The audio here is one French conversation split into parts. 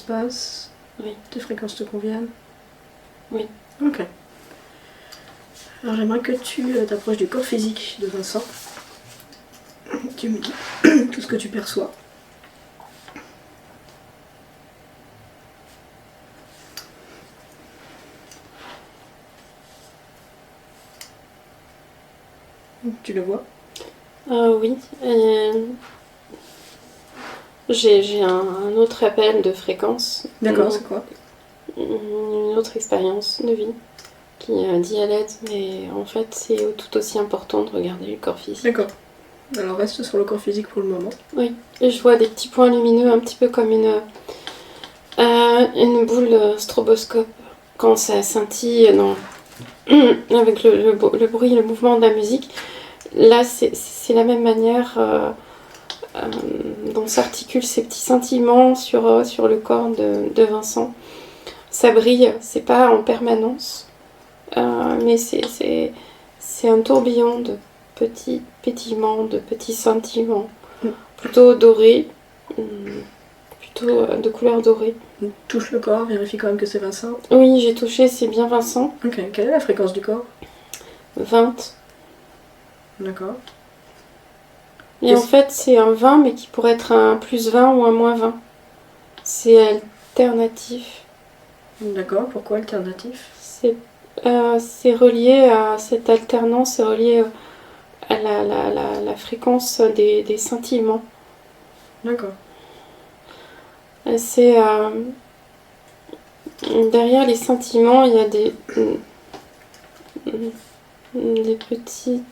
passe? Oui. Tes fréquences te conviennent? Oui. Ok. Alors j'aimerais que tu t'approches du corps physique de Vincent. Tu me dis tout ce que tu perçois. Tu le vois? Oui. J'ai un autre appel de fréquence. D'accord, c'est quoi? Une autre expérience de vie qui dit à l'aide, mais en fait c'est tout aussi important de regarder le corps physique. D'accord. Alors reste sur le corps physique pour le moment. Oui, et je vois des petits points lumineux, un petit peu comme une boule stroboscope quand ça scintille avec le bruit, le mouvement de la musique. Là, c'est la même manière dont s'articulent ces petits scintillements sur le corps de Vincent. Ça brille, c'est pas en permanence, mais c'est un tourbillon de petits pétillements, de petits scintillements, plutôt dorés, plutôt de couleur dorée. Touche le corps, vérifie quand même que c'est Vincent. Oui, j'ai touché, c'est bien Vincent. Ok, quelle est la fréquence du corps? 20. D'accord. Et en fait, c'est un 20, mais qui pourrait être un plus 20 ou un moins 20. C'est alternatif. D'accord, pourquoi alternatif? C'est relié à cette alternance, c'est relié à la fréquence des scintillements. D'accord. C'est derrière les scintillements, il y a des petits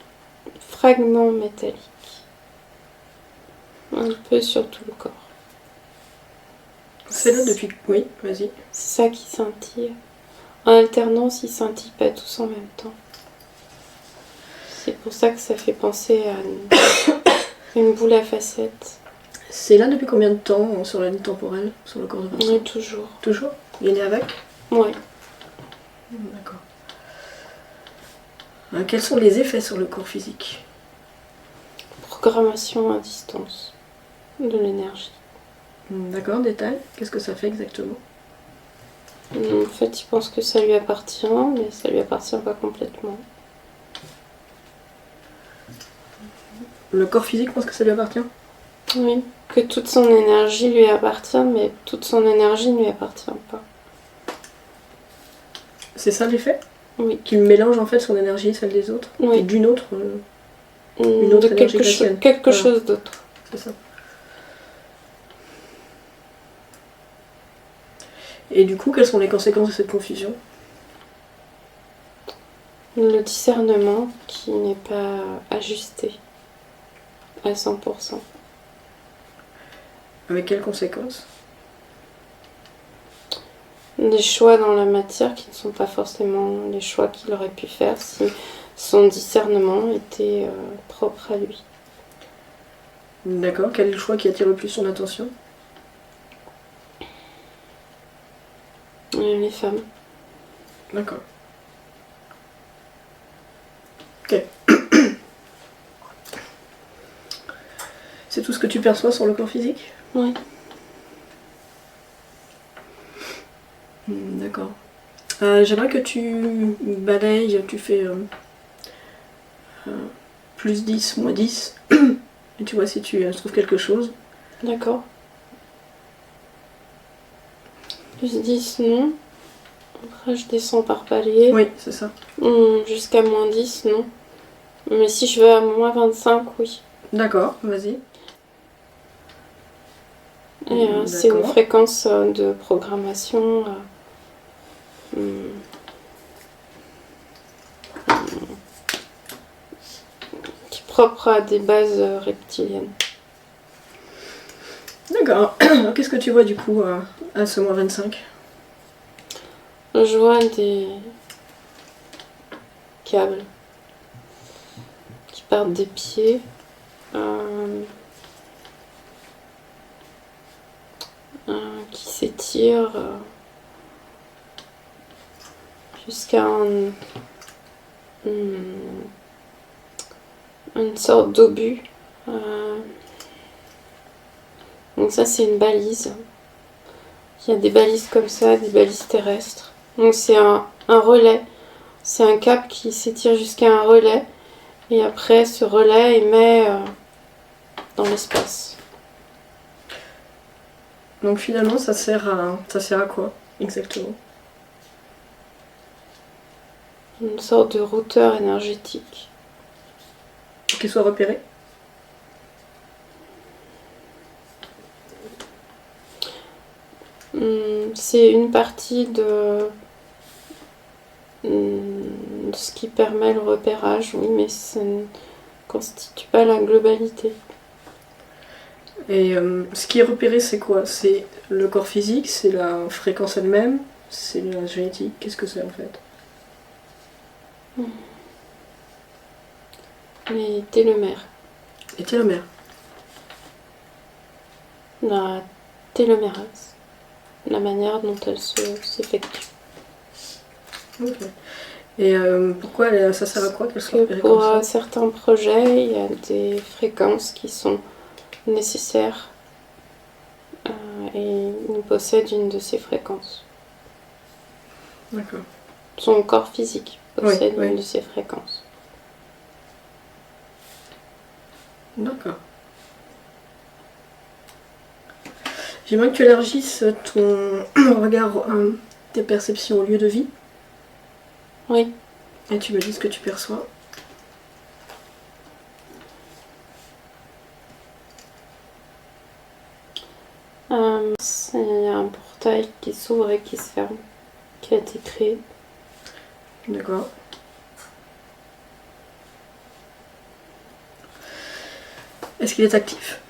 fragments métalliques, un peu sur tout le corps. C'est là depuis... Oui, vas-y. C'est ça qui scintille. En alternance, ils scintillent pas tous en même temps. C'est pour ça que ça fait penser à une boule à facettes. C'est là depuis combien de temps sur la ligne temporelle, sur le corps de Vincent? Oui, toujours. Toujours? Il est né avec? Oui. D'accord. Quels sont les effets sur le corps physique? Programmation à distance de l'énergie. D'accord, détail. Qu'est-ce que ça fait exactement? En fait, il pense que ça lui appartient, mais ça lui appartient pas complètement. Le corps physique pense que ça lui appartient? Oui, que toute son énergie lui appartient, mais toute son énergie ne lui appartient pas. C'est ça l'effet? Oui. Qu'il mélange en fait son énergie et celle des autres? Oui. Et d'une autre une autre énergie que la sienne. Quelque chose d'autre. C'est ça. Et du coup, quelles sont les conséquences de cette confusion? Le discernement qui n'est pas ajusté à 100%. Avec quelles conséquences? Des choix dans la matière qui ne sont pas forcément les choix qu'il aurait pu faire si son discernement était propre à lui. D'accord. Quel est le choix qui attire le plus son attention? Les femmes. D'accord. Ok. C'est tout ce que tu perçois sur le corps physique? Oui. D'accord. J'aimerais que tu balayes, tu fais plus 10, moins 10, et tu vois si tu trouves quelque chose. D'accord. Plus 10, non. Après, je descends par palier. Oui, c'est ça. Jusqu'à moins 10, non. Mais si je vais à moins 25, oui. D'accord, vas-y. Et c'est une fréquence de programmation qui est propre à des bases reptiliennes. D'accord. Qu'est-ce que tu vois du coup à ce moins 25? Je vois des câbles qui partent des pieds. Qui s'étire jusqu'à une sorte d'obus. Donc ça c'est une balise. Il y a des balises comme ça, des balises terrestres. Donc c'est un relais. C'est un câble qui s'étire jusqu'à un relais. Et après, ce relais émet dans l'espace. Donc finalement, ça sert à quoi exactement? Une sorte de routeur énergétique. Pour qu'il soit repéré? C'est une partie de ce qui permet le repérage, oui, mais ça ne constitue pas la globalité. Et ce qui est repéré, c'est quoi? C'est le corps physique, c'est la fréquence elle-même, c'est la génétique. Qu'est-ce que c'est en fait? Les télomères. Les télomères. La télomérase. La manière dont elle s'effectue. Ok. Et pourquoi ça sert à quoi qu'elle soit repérée Pour comme ça? certains projets, il y a des fréquences qui sont nécessaires et il possède une de ces fréquences. D'accord. Son corps physique possède Oui. une de ces fréquences. D'accord. J'aimerais que tu élargisses ton regard, tes perceptions au lieu de vie. Oui. Et tu me dis ce que tu perçois. C'est un portail qui s'ouvre et qui se ferme, qui a été créé. D'accord. Est-ce qu'il est actif?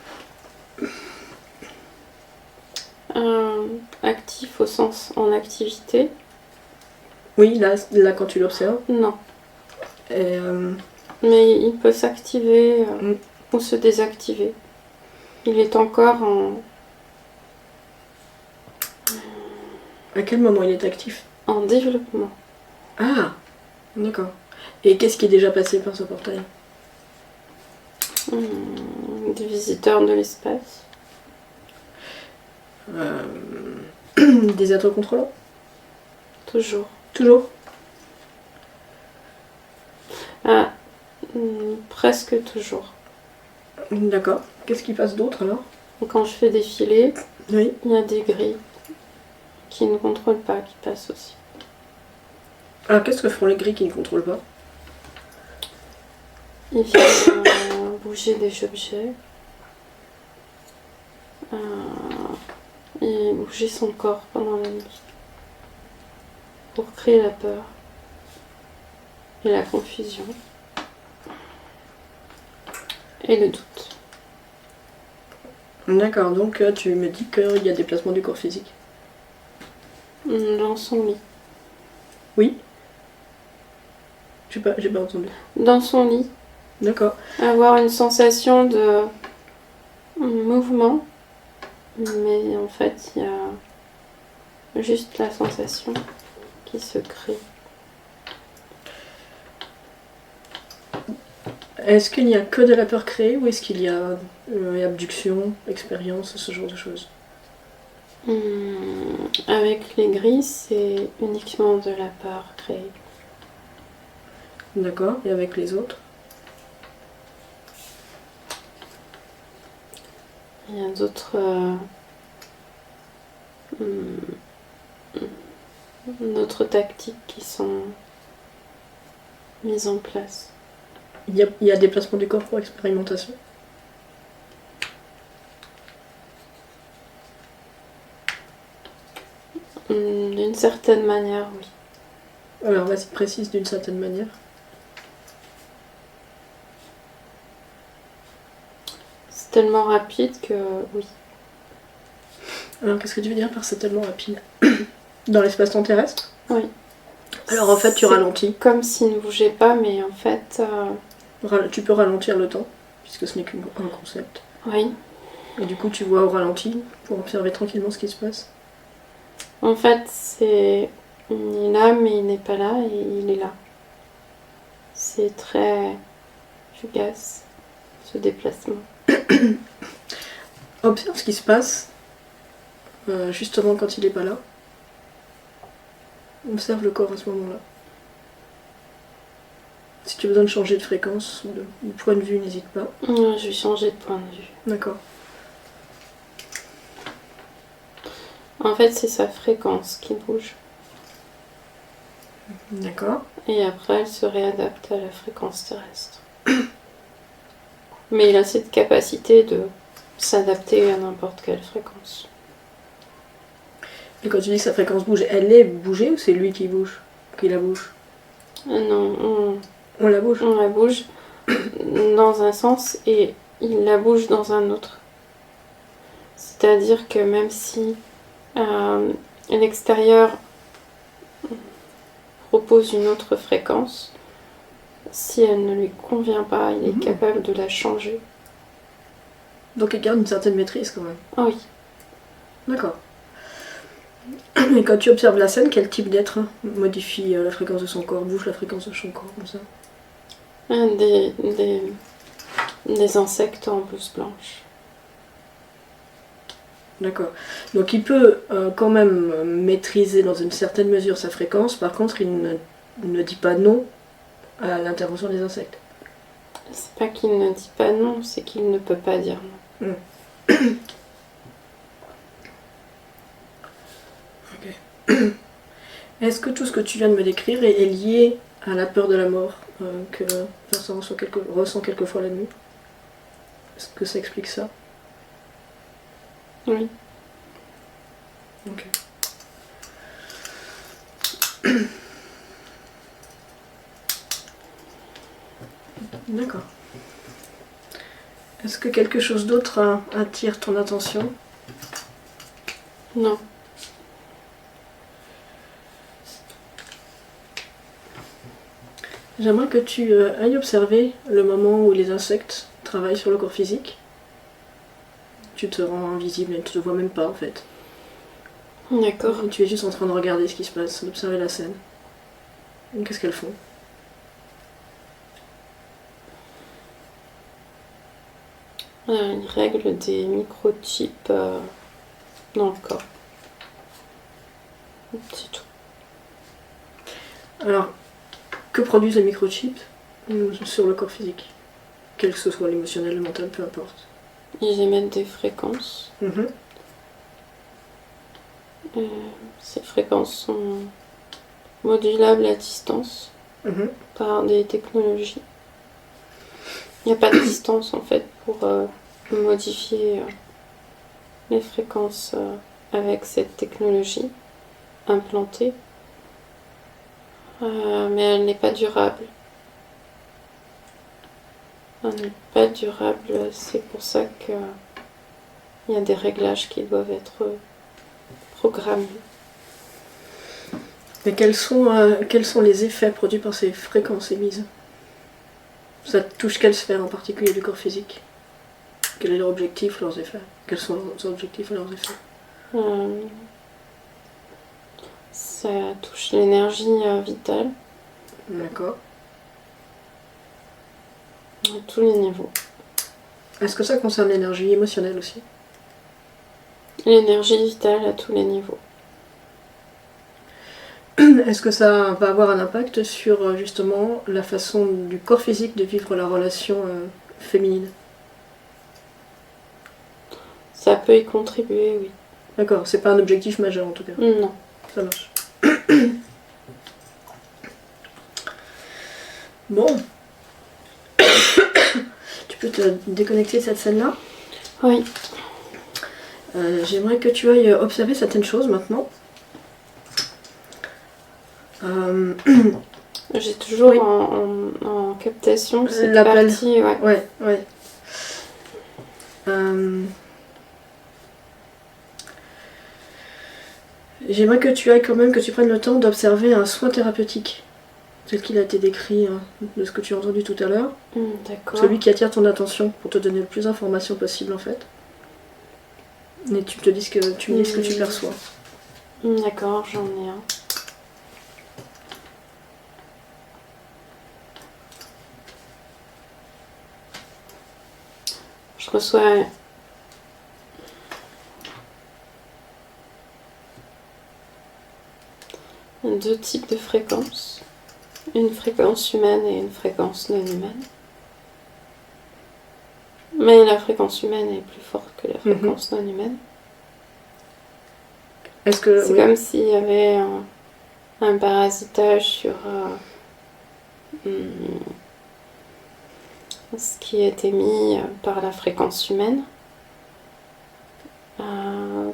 Actif au sens en activité? Oui, là quand tu l'observes. Non. Et, Mais il peut s'activer Mm. ou se désactiver. Il est encore à quel moment il est actif? en développement. Ah, d'accord. Et qu'est-ce qui est déjà passé par ce portail? Des visiteurs de l'espace. Des êtres contrôlants? Toujours. Toujours? Ah, presque toujours. D'accord. Qu'est-ce qui passe d'autre alors? Quand je fais défiler, Oui. il y a des grilles qui ne contrôlent pas, qui passent aussi. Alors qu'est-ce que font les grilles qui ne contrôlent pas? Ils viennent bouger des objets. Et bouger son corps pendant la nuit. Pour créer la peur et la confusion. Et le doute. D'accord, donc tu me dis qu'il y a des placements du corps physique. Dans son lit. Oui. J'ai pas entendu. Dans son lit. D'accord. Avoir une sensation de mouvement. Mais en fait, il y a juste la sensation qui se crée. Est-ce qu'il n'y a que de la peur créée ou est-ce qu'il y a abduction, expérience, ce genre de choses? Avec les grilles, c'est uniquement de la peur créée. D'accord. Et avec les autres? Il y a d'autres tactiques qui sont mises en place. Il y a des placements du corps pour expérimentation? D'une certaine manière, oui. Alors vas-y, précise d'une certaine manière. C'est tellement rapide que oui. Alors qu'est-ce que tu veux dire par c'est tellement rapide? Dans l'espace-temps terrestre? Oui. Alors en fait tu ralentis. Comme s'il ne bougeait pas, mais en fait... Tu peux ralentir le temps, puisque ce n'est qu'un concept. Oui. Et du coup tu vois au ralenti pour observer tranquillement ce qui se passe. En fait, c'est... Il est là, mais il n'est pas là, et il est là. C'est très fugace, ce déplacement. Observe ce qui se passe justement quand il n'est pas là. Observe le corps à ce moment-là. Si tu as besoin de changer de fréquence ou de point de vue, n'hésite pas. Je vais changer de point de vue. D'accord. En fait, c'est sa fréquence qui bouge. D'accord. Et après, elle se réadapte à la fréquence terrestre. Mais il a cette capacité de s'adapter à n'importe quelle fréquence. Et quand tu dis que sa fréquence bouge, elle est bougée ou c'est lui qui bouge? Qui la bouge? Non, On la bouge? on la bouge dans un sens et il la bouge dans un autre. C'est-à-dire que même si l'extérieur propose une autre fréquence, si elle ne lui convient pas, il est capable de la changer. Donc il garde une certaine maîtrise quand même. Ah oui. D'accord. Et quand tu observes la scène, quel type d'être modifie la fréquence de son corps, bouge la fréquence de son corps comme ça? Des insectes en blouse blanche. D'accord. Donc il peut quand même maîtriser dans une certaine mesure sa fréquence, par contre il ne dit pas non à l'intervention des insectes. C'est pas qu'il ne dit pas non, c'est qu'il ne peut pas dire non. Ok. Est-ce que tout ce que tu viens de me décrire est lié à la peur de la mort que Vincent ressent quelquefois la nuit? Est-ce que ça explique ça? Oui. Ok. D'accord. Est-ce que quelque chose d'autre attire ton attention? Non. J'aimerais que tu ailles observer le moment où les insectes travaillent sur le corps physique. Tu te rends invisible et tu te vois même pas en fait. D'accord. Et tu es juste en train de regarder ce qui se passe, d'observer la scène. Qu'est-ce qu'elles font? Ils règlent des microchips dans le corps. C'est tout. Alors, que produisent les microchips sur le corps physique? Quel que ce soit l'émotionnel, le mental, peu importe. Ils émettent des fréquences. Ces fréquences sont modulables à distance par des technologies. Il n'y a pas de distance en fait pour modifier les fréquences avec cette technologie implantée. Mais elle n'est pas durable. Elle n'est pas durable, c'est pour ça qu'il y a des réglages qui doivent être programmés. Mais quels sont les effets produits par ces fréquences émises? Ça touche quelle sphère en particulier du corps physique? Quel est leur objectif, leurs effets? Quels sont leurs objectifs et leurs effets? Ça touche l'énergie vitale. D'accord. À tous les niveaux. Est-ce que ça concerne l'énergie émotionnelle aussi? L'énergie vitale à tous les niveaux. Est-ce que ça va avoir un impact sur justement la façon du corps physique de vivre la relation féminine? Ça peut y contribuer, oui. D'accord, c'est pas un objectif majeur en tout cas. Non. Ça marche. Bon. Tu peux te déconnecter de cette scène-là? Oui. J'aimerais que tu ailles observer certaines choses maintenant. J'ai toujours Oui. en captation cette L'appel. partie. Ouais. J'aimerais que tu ailles quand même, que tu prennes le temps d'observer un soin thérapeutique, tel qu'il a été décrit de ce que tu as entendu tout à l'heure. D'accord. Celui qui attire ton attention pour te donner le plus d'informations possible en fait. Et tu me dis ce que tu perçois. D'accord, j'en ai un. Je reçois 2 types de fréquences. Une fréquence humaine et une fréquence non humaine. Mais la fréquence humaine est plus forte que la fréquence non humaine. Est-ce que C'est comme s'il y avait un parasitage sur ce qui est émis par la fréquence humaine.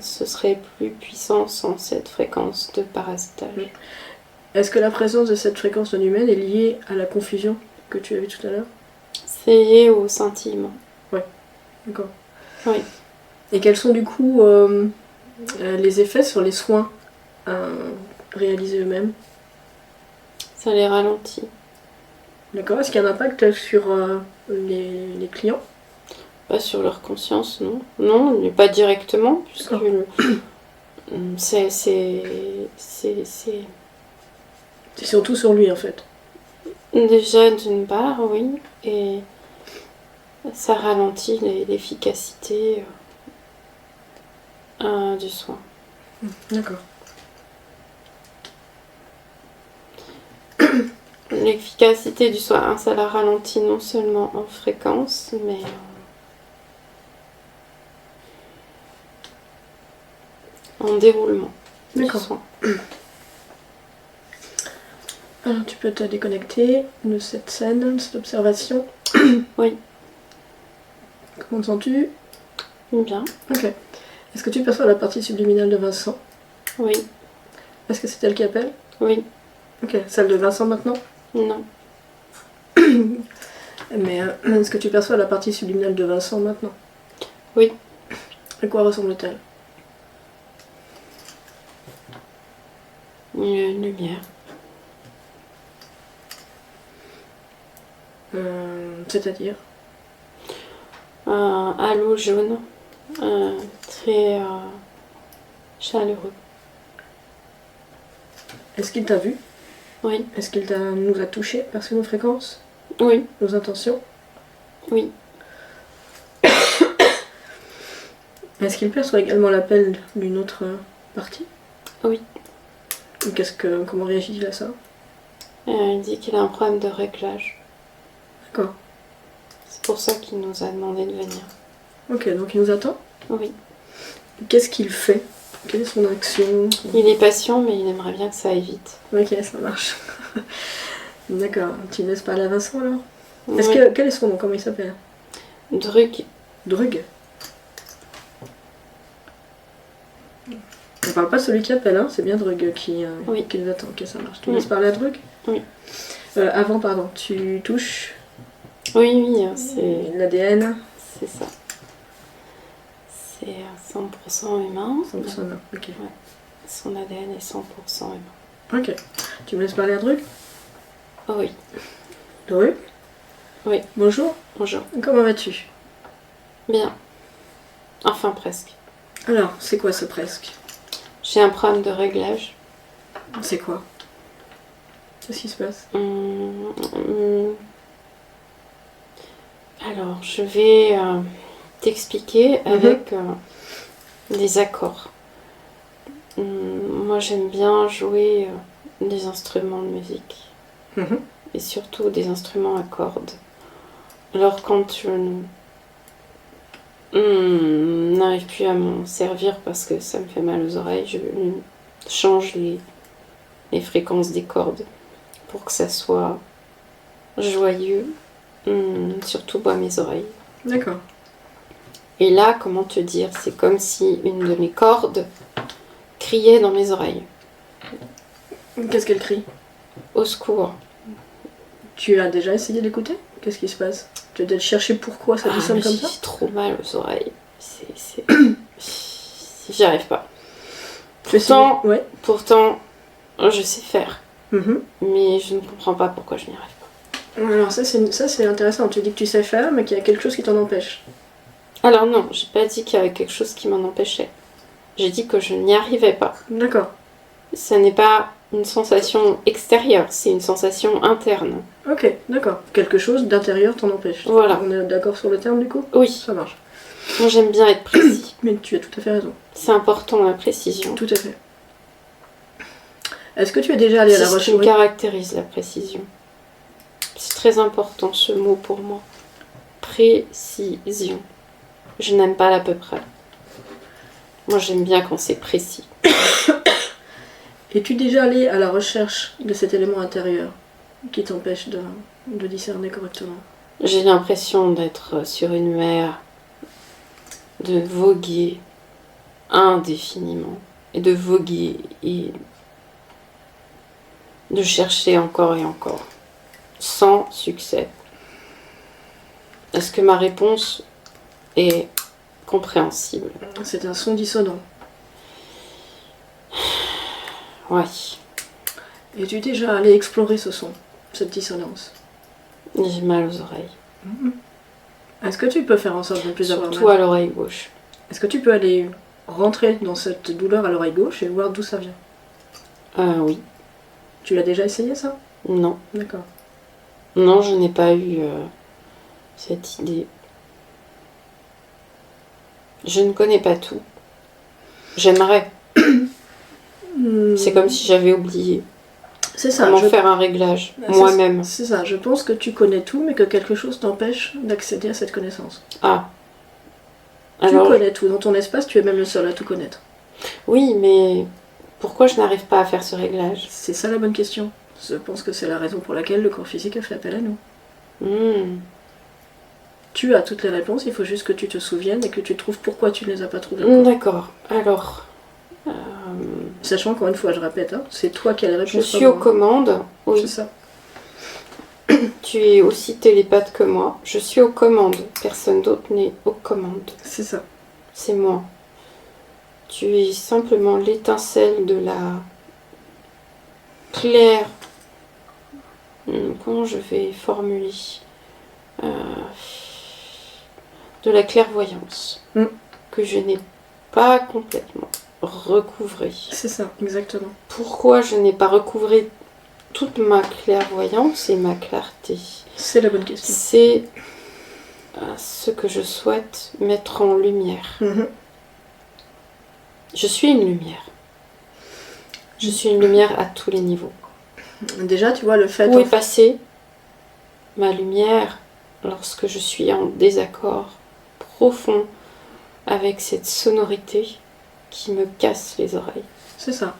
Ce serait plus puissant sans cette fréquence de parasitage. Est-ce que la présence de cette fréquence non humaine est liée à la confusion que tu as vue tout à l'heure? C'est lié au scintillement. D'accord. Oui. Et quels sont du coup les effets sur les soins réalisés eux-mêmes? Ça les ralentit. D'accord. Est-ce qu'il y a un impact sur les clients? Pas sur leur conscience, non. Non, mais pas directement, puisque c'est C'est surtout sur lui en fait. déjà d'une part, oui, et ça ralentit l'efficacité du soin. D'accord. L'efficacité du soin, ça la ralentit non seulement en fréquence, mais en déroulement du D'accord. soin. Alors tu peux te déconnecter de cette scène, de cette observation. Oui. Comment te sens-tu? Bien. Ok. Est-ce que tu perçois la partie subliminale de Vincent? Oui. Est-ce que c'est elle qui appelle? Oui. Ok. Celle de Vincent maintenant? Non. Mais est-ce que tu perçois la partie subliminale de Vincent maintenant? Oui. À quoi ressemble-t-elle? Une lumière. C'est-à-dire? Un halo jaune. Très chaleureux. Est-ce qu'il t'a vu? Oui. Est-ce qu'il nous a touché, perçu nos fréquences? Oui. Nos intentions? Oui. Est-ce qu'il perçoit également l'appel d'une autre partie? Oui. Comment réagit-il à ça? Il dit qu'il a un problème de réglage. D'accord. C'est pour ça qu'il nous a demandé de venir. Ok, donc il nous attend? Oui. Qu'est-ce qu'il fait? Quelle est son action? Il est patient, mais il aimerait bien que ça aille vite. Ok, ça marche. D'accord. Tu me laisses parler à Vincent alors? Oui. Quel est son nom? Comment il s'appelle? Drug. Drug? On parle pas de celui qui appelle, hein? C'est bien Drug qui nous attend. Ok, ça marche. Tu me laisses parler à Drug? Oui. Avant, pardon, tu touches Oui, c'est l'ADN? ça. C'est 100% humain. 100% humain, ok. Ouais. Son ADN est 100% humain. Ok. Tu me laisses parler à Drug? Oh oui. Drug? Oui. Bonjour. Bonjour. Comment vas-tu? Bien. Enfin, presque. Alors, c'est quoi ce presque? J'ai un problème de réglage. C'est quoi? Qu'est-ce qui se passe? Alors, je vais t'expliquer avec des accords. Moi, j'aime bien jouer des instruments de musique. Et surtout des instruments à cordes. Alors, quand je n'arrive plus à m'en servir parce que ça me fait mal aux oreilles, je change les fréquences des cordes pour que ça soit joyeux, surtout à mes oreilles. D'accord. Et là, comment te dire, c'est comme si une de mes cordes criait dans mes oreilles. Qu'est-ce qu'elle crie? Au secours. Tu as déjà essayé d'écouter? Qu'est-ce qui se passe? Tu as peut-être cherché pourquoi ça sonne comme ça? J'ai trop mal aux oreilles. J'y arrive pas. Pourtant, je sais faire. Mais je ne comprends pas pourquoi je n'y arrive pas. Alors ça c'est intéressant. Tu dis que tu sais faire, mais qu'il y a quelque chose qui t'en empêche. Alors non, j'ai pas dit qu'il y avait quelque chose qui m'en empêchait. J'ai dit que je n'y arrivais pas. D'accord. Ça n'est pas une sensation extérieure, c'est une sensation interne. Ok, d'accord. Quelque chose d'intérieur t'en empêche. Voilà. On est d'accord sur le terme du coup? Oui. Ça marche. Moi j'aime bien être précis. Mais tu as tout à fait raison. C'est important la précision. Tout à fait. Est-ce que tu es déjà allé à la C'est ce recherche? qui caractérise la précision. C'est très important ce mot pour moi. Précision. Je n'aime pas l'à peu près. Moi j'aime bien quand c'est précis. Es-tu déjà allé à la recherche de cet élément intérieur qui t'empêche de discerner correctement? J'ai l'impression d'être sur une mer, de voguer indéfiniment, et de voguer et de chercher encore et encore, sans succès. Est-ce que ma réponse est compréhensible? C'est un son dissonant. Ouais. Es-tu déjà allé explorer ce son, cette dissonance? J'ai mal aux oreilles. Est-ce que tu peux faire en sorte de ne plus avoir Surtout mal? à l'oreille gauche. Est-ce que tu peux aller rentrer dans cette douleur à l'oreille gauche et voir d'où ça vient? Oui. Tu l'as déjà essayé ça? Non. D'accord. Non, je n'ai pas eu cette idée. Je ne connais pas tout. J'aimerais. C'est comme si j'avais oublié C'est ça. comment faire un réglage C'est- moi-même. C'est ça. Je pense que tu connais tout, mais que quelque chose t'empêche d'accéder à cette connaissance. Ah. Tu Alors, connais tout. Dans ton espace, tu es même le seul à tout connaître. oui, mais pourquoi je n'arrive pas à faire ce réglage? C'est ça la bonne question. Je pense que c'est la raison pour laquelle le corps physique a fait appel à nous. Tu as toutes les réponses, il faut juste que tu te souviennes et que tu trouves pourquoi tu ne les as pas trouvées encore. D'accord. Alors, Sachant encore une fois, je répète, hein, c'est toi qui as les réponses. je suis aux commandes. Oui, C'est ça. tu es aussi télépathe que moi. Je suis aux commandes. Personne d'autre n'est aux commandes. C'est ça. C'est moi. Tu es simplement l'étincelle de la claire. Comment je vais formuler de la clairvoyance que je n'ai pas complètement recouvrée. C'est ça, exactement. Pourquoi je n'ai pas recouvré toute ma clairvoyance et ma clarté? C'est la bonne question. C'est ce que je souhaite mettre en lumière. Je suis une lumière. Je suis une lumière à tous les niveaux. Déjà, tu vois, le fait... Où est passée ma lumière lorsque je suis en désaccord profond avec cette sonorité qui me casse les oreilles? C'est ça.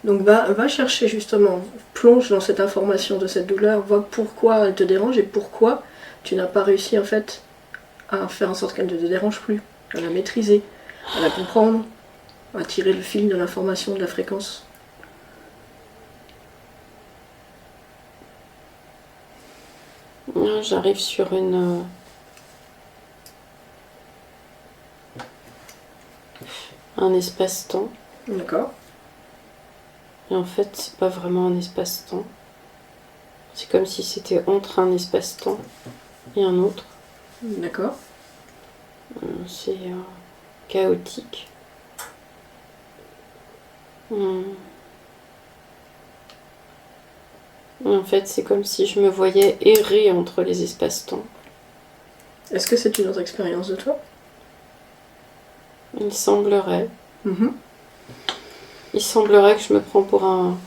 Donc va chercher justement, plonge dans cette information de cette douleur, vois pourquoi elle te dérange et pourquoi tu n'as pas réussi en fait à faire en sorte qu'elle ne te dérange plus, à la maîtriser, à la comprendre, à tirer le fil de l'information, de la fréquence. J'arrive sur un espace-temps. D'accord. Et en fait, c'est pas vraiment un espace-temps. C'est comme si c'était entre un espace-temps et un autre. D'accord. C'est chaotique. En fait, c'est comme si je me voyais errer entre les espaces-temps. Est-ce que c'est une autre expérience de toi? Il semblerait. Il semblerait que je me prends pour un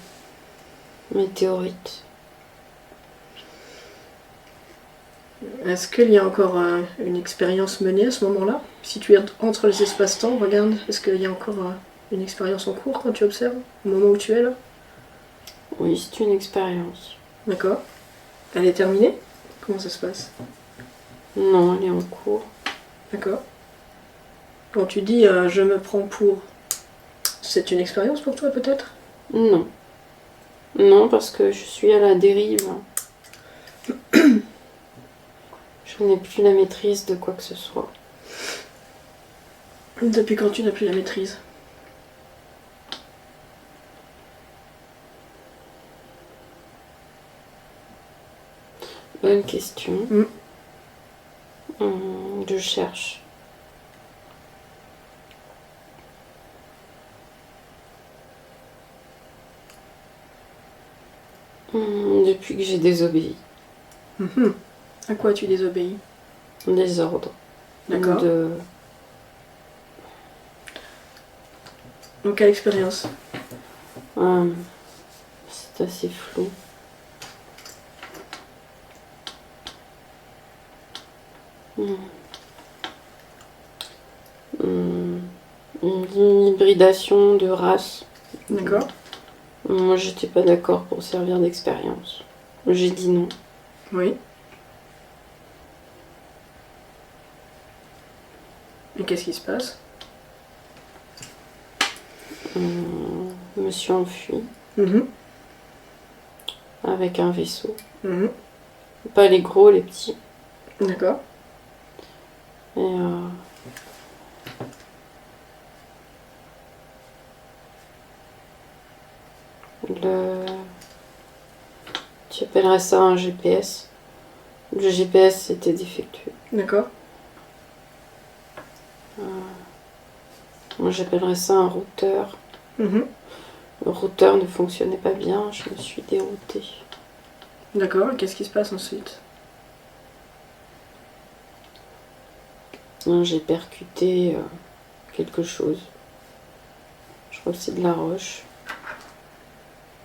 météorite. Est-ce qu'il y a encore une expérience menée à ce moment-là? Si tu es entre les espaces-temps, regarde, est-ce qu'il y a encore une expérience en cours quand tu observes, au moment où tu es là? Oui, c'est une expérience. D'accord. Elle est terminée? Comment ça se passe? Non, elle est en cours. D'accord. Quand tu dis je me prends pour... C'est une expérience pour toi peut-être? Non. Non, parce que je suis à la dérive. Je n'ai plus la maîtrise de quoi que ce soit. Depuis quand tu n'as plus la maîtrise? Bonne question. Je cherche. Depuis que j'ai désobéi. À quoi tu désobéis? Des ordres. D'accord. Donc quelle expérience? C'est assez flou. Une hybridation de race. D'accord. Moi, j'étais pas d'accord pour servir d'expérience. J'ai dit non. Oui. Et qu'est-ce qui se passe? Je me suis enfuie Mhm. avec un vaisseau. Mhm. Pas les gros, les petits. D'accord. Et tu appellerais ça un GPS. Le GPS était défectueux. D'accord. Moi, j'appellerais ça un routeur. Mhm. Le routeur ne fonctionnait pas bien, je me suis déroutée. D'accord. Et qu'est-ce qui se passe ensuite? J'ai percuté quelque chose. Je crois que c'est de la roche.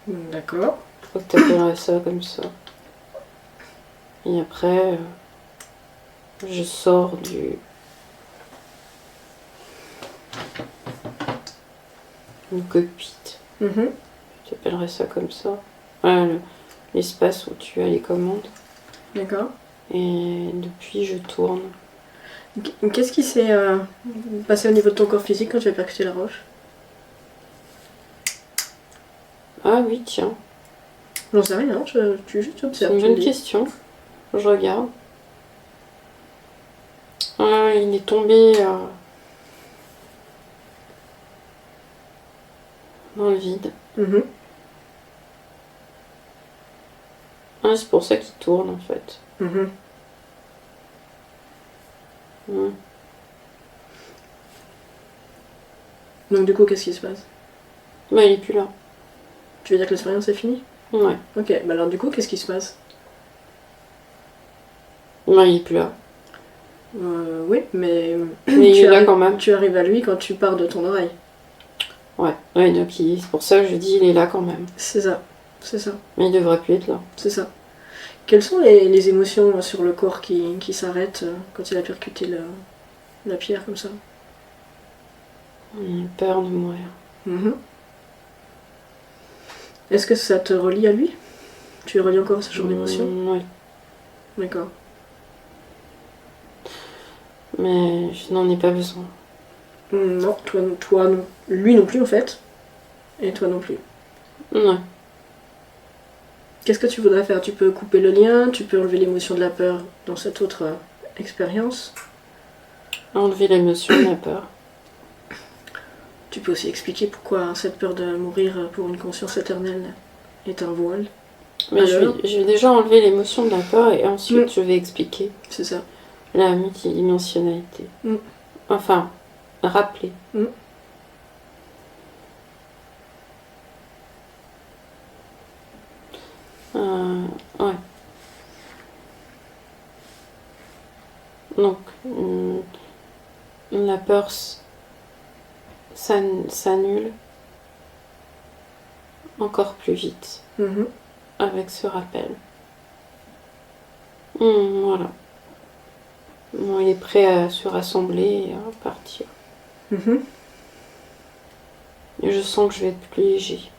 D'accord. Je crois que tu appellerais ça comme ça. Et après, je sors du cockpit. Mhm. Tu appellerais ça comme ça. Voilà, l'espace où tu as les commandes. D'accord. Et depuis, je tourne. Qu'est-ce qui s'est passé au niveau de ton corps physique quand tu as percuté la roche? Ah oui, tiens, J'en sais rien, tu juste c'est observes. une Tu me bonne dis. question. Je regarde. Ah, il est tombé dans le vide. Mhm. Ah, c'est pour ça qu'il tourne en fait. Mhm. Hmm. Donc du coup, qu'est-ce qui se passe? Bah, il est plus là. Tu veux dire que l'expérience est finie? Ouais. Ok, bah alors du coup, qu'est-ce qui se passe? Bah, il est plus là. Oui, mais Mais il est là quand même. tu arrives à lui quand tu pars de ton oreille. Ouais, ouais, donc c'est pour ça que je dis il est là quand même. C'est ça, c'est ça, Mais il devrait plus être là. c'est ça. Quelles sont les émotions sur le corps qui s'arrêtent quand il a percuté la pierre comme ça? Peur de mourir. Mhm. Est-ce que ça te relie à lui? Tu es relié encore à ce genre d'émotion? Ouais. D'accord. Mais je n'en ai pas besoin. Non, toi non. Lui non plus en fait. Et toi non plus. Ouais. Qu'est-ce que tu voudrais faire? Tu peux couper le lien, tu peux enlever l'émotion de la peur dans cette autre expérience. Enlever l'émotion de la peur. Tu peux aussi expliquer pourquoi cette peur de mourir pour une conscience éternelle est un voile. Mais je vais déjà enlever l'émotion de la peur et ensuite je vais expliquer. C'est ça. La multidimensionnalité. Enfin, rappeler. Ouais. Donc, la peur s'annule encore plus vite avec ce rappel. Voilà. Bon, il est prêt à se rassembler et à partir. Et je sens que je vais être plus léger.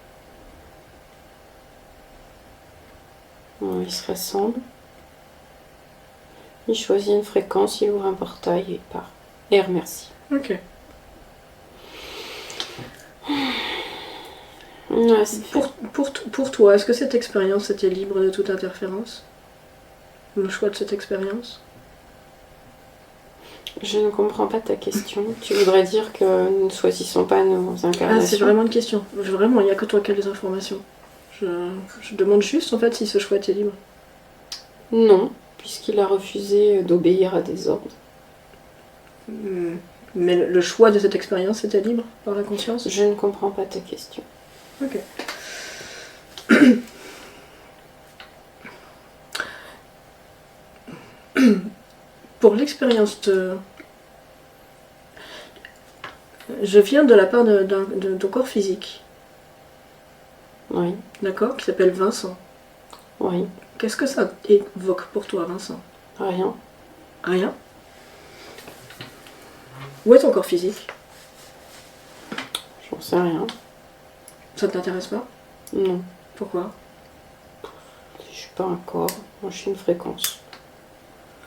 Bon, il se rassemble. Il choisit une fréquence, il ouvre un portail et il part. Et remercie. Ok. Ouais, c'est fait. Pour toi, est-ce que cette expérience était libre de toute interférence? Le choix de cette expérience? Je ne comprends pas ta question. Tu voudrais dire que nous ne choisissons pas nos incarnations? Ah, c'est vraiment une question. Vraiment, il n'y a que toi qui as les informations. Je demande juste en fait si ce choix était libre. Non, puisqu'il a refusé d'obéir à des ordres. Mais le choix de cette expérience était libre par la conscience? Je ne comprends pas ta question. Ok. Pour l'expérience de... Je viens de la part de ton corps physique. Oui, d'accord, qui s'appelle Vincent. oui, Qu'est-ce que ça évoque pour toi, Vincent? rien. Rien. Où est ton corps physique? J'en sais rien. Ça ne t'intéresse pas? Non, Pourquoi? je suis pas un corps, moi je suis une fréquence.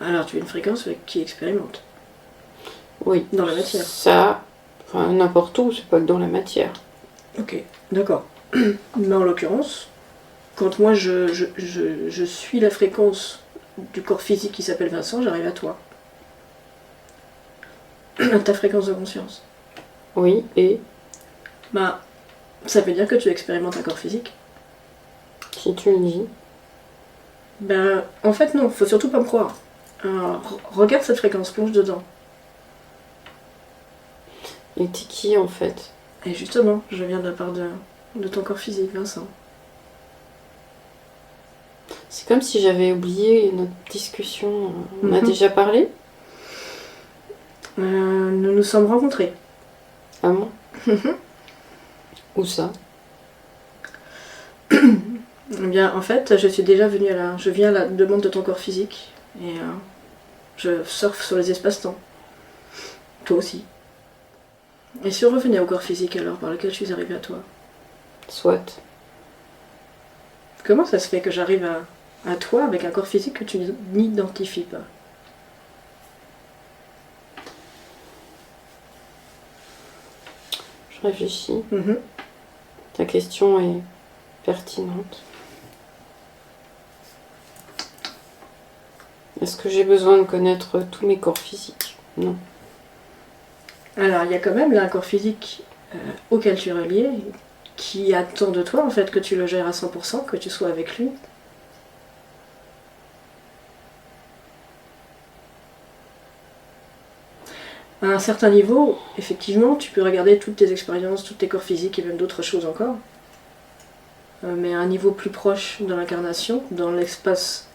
Alors tu es une fréquence qui expérimente. Oui. Dans la matière. Ça, enfin n'importe où, c'est pas que dans la matière. Ok, d'accord. Mais en l'occurrence, quand moi je suis la fréquence du corps physique qui s'appelle Vincent, j'arrive à toi. À ta fréquence de conscience. Oui, et Bah, ça veut dire que tu expérimentes un corps physique. si tu le dis, Ben, en fait, non, faut surtout pas me croire. Regarde cette fréquence, plonge dedans. et t'es qui en fait? Et justement, je viens de la part de ton corps physique, Vincent. C'est comme si j'avais oublié notre discussion. On a Mhm. déjà parlé? Nous nous sommes rencontrés. Ah bon? Où ça? Eh bien, en fait, je suis déjà venue je viens à la demande de ton corps physique. Et je surfe sur les espaces-temps. Toi aussi. Et si on revenait au corps physique alors, par lequel je suis arrivée à toi? Soit. Comment ça se fait que j'arrive à toi avec un corps physique que tu n'identifies pas? Je réfléchis. Mhm. Ta question est pertinente. Est-ce que j'ai besoin de connaître tous mes corps physiques? Non. Alors, il y a quand même là un corps physique auquel tu es relié, qui attend de toi en fait que tu le gères à 100%, que tu sois avec lui. À un certain niveau, effectivement, tu peux regarder toutes tes expériences, tous tes corps physiques et même d'autres choses encore. Mais à un niveau plus proche de l'incarnation, dans l'espace-temps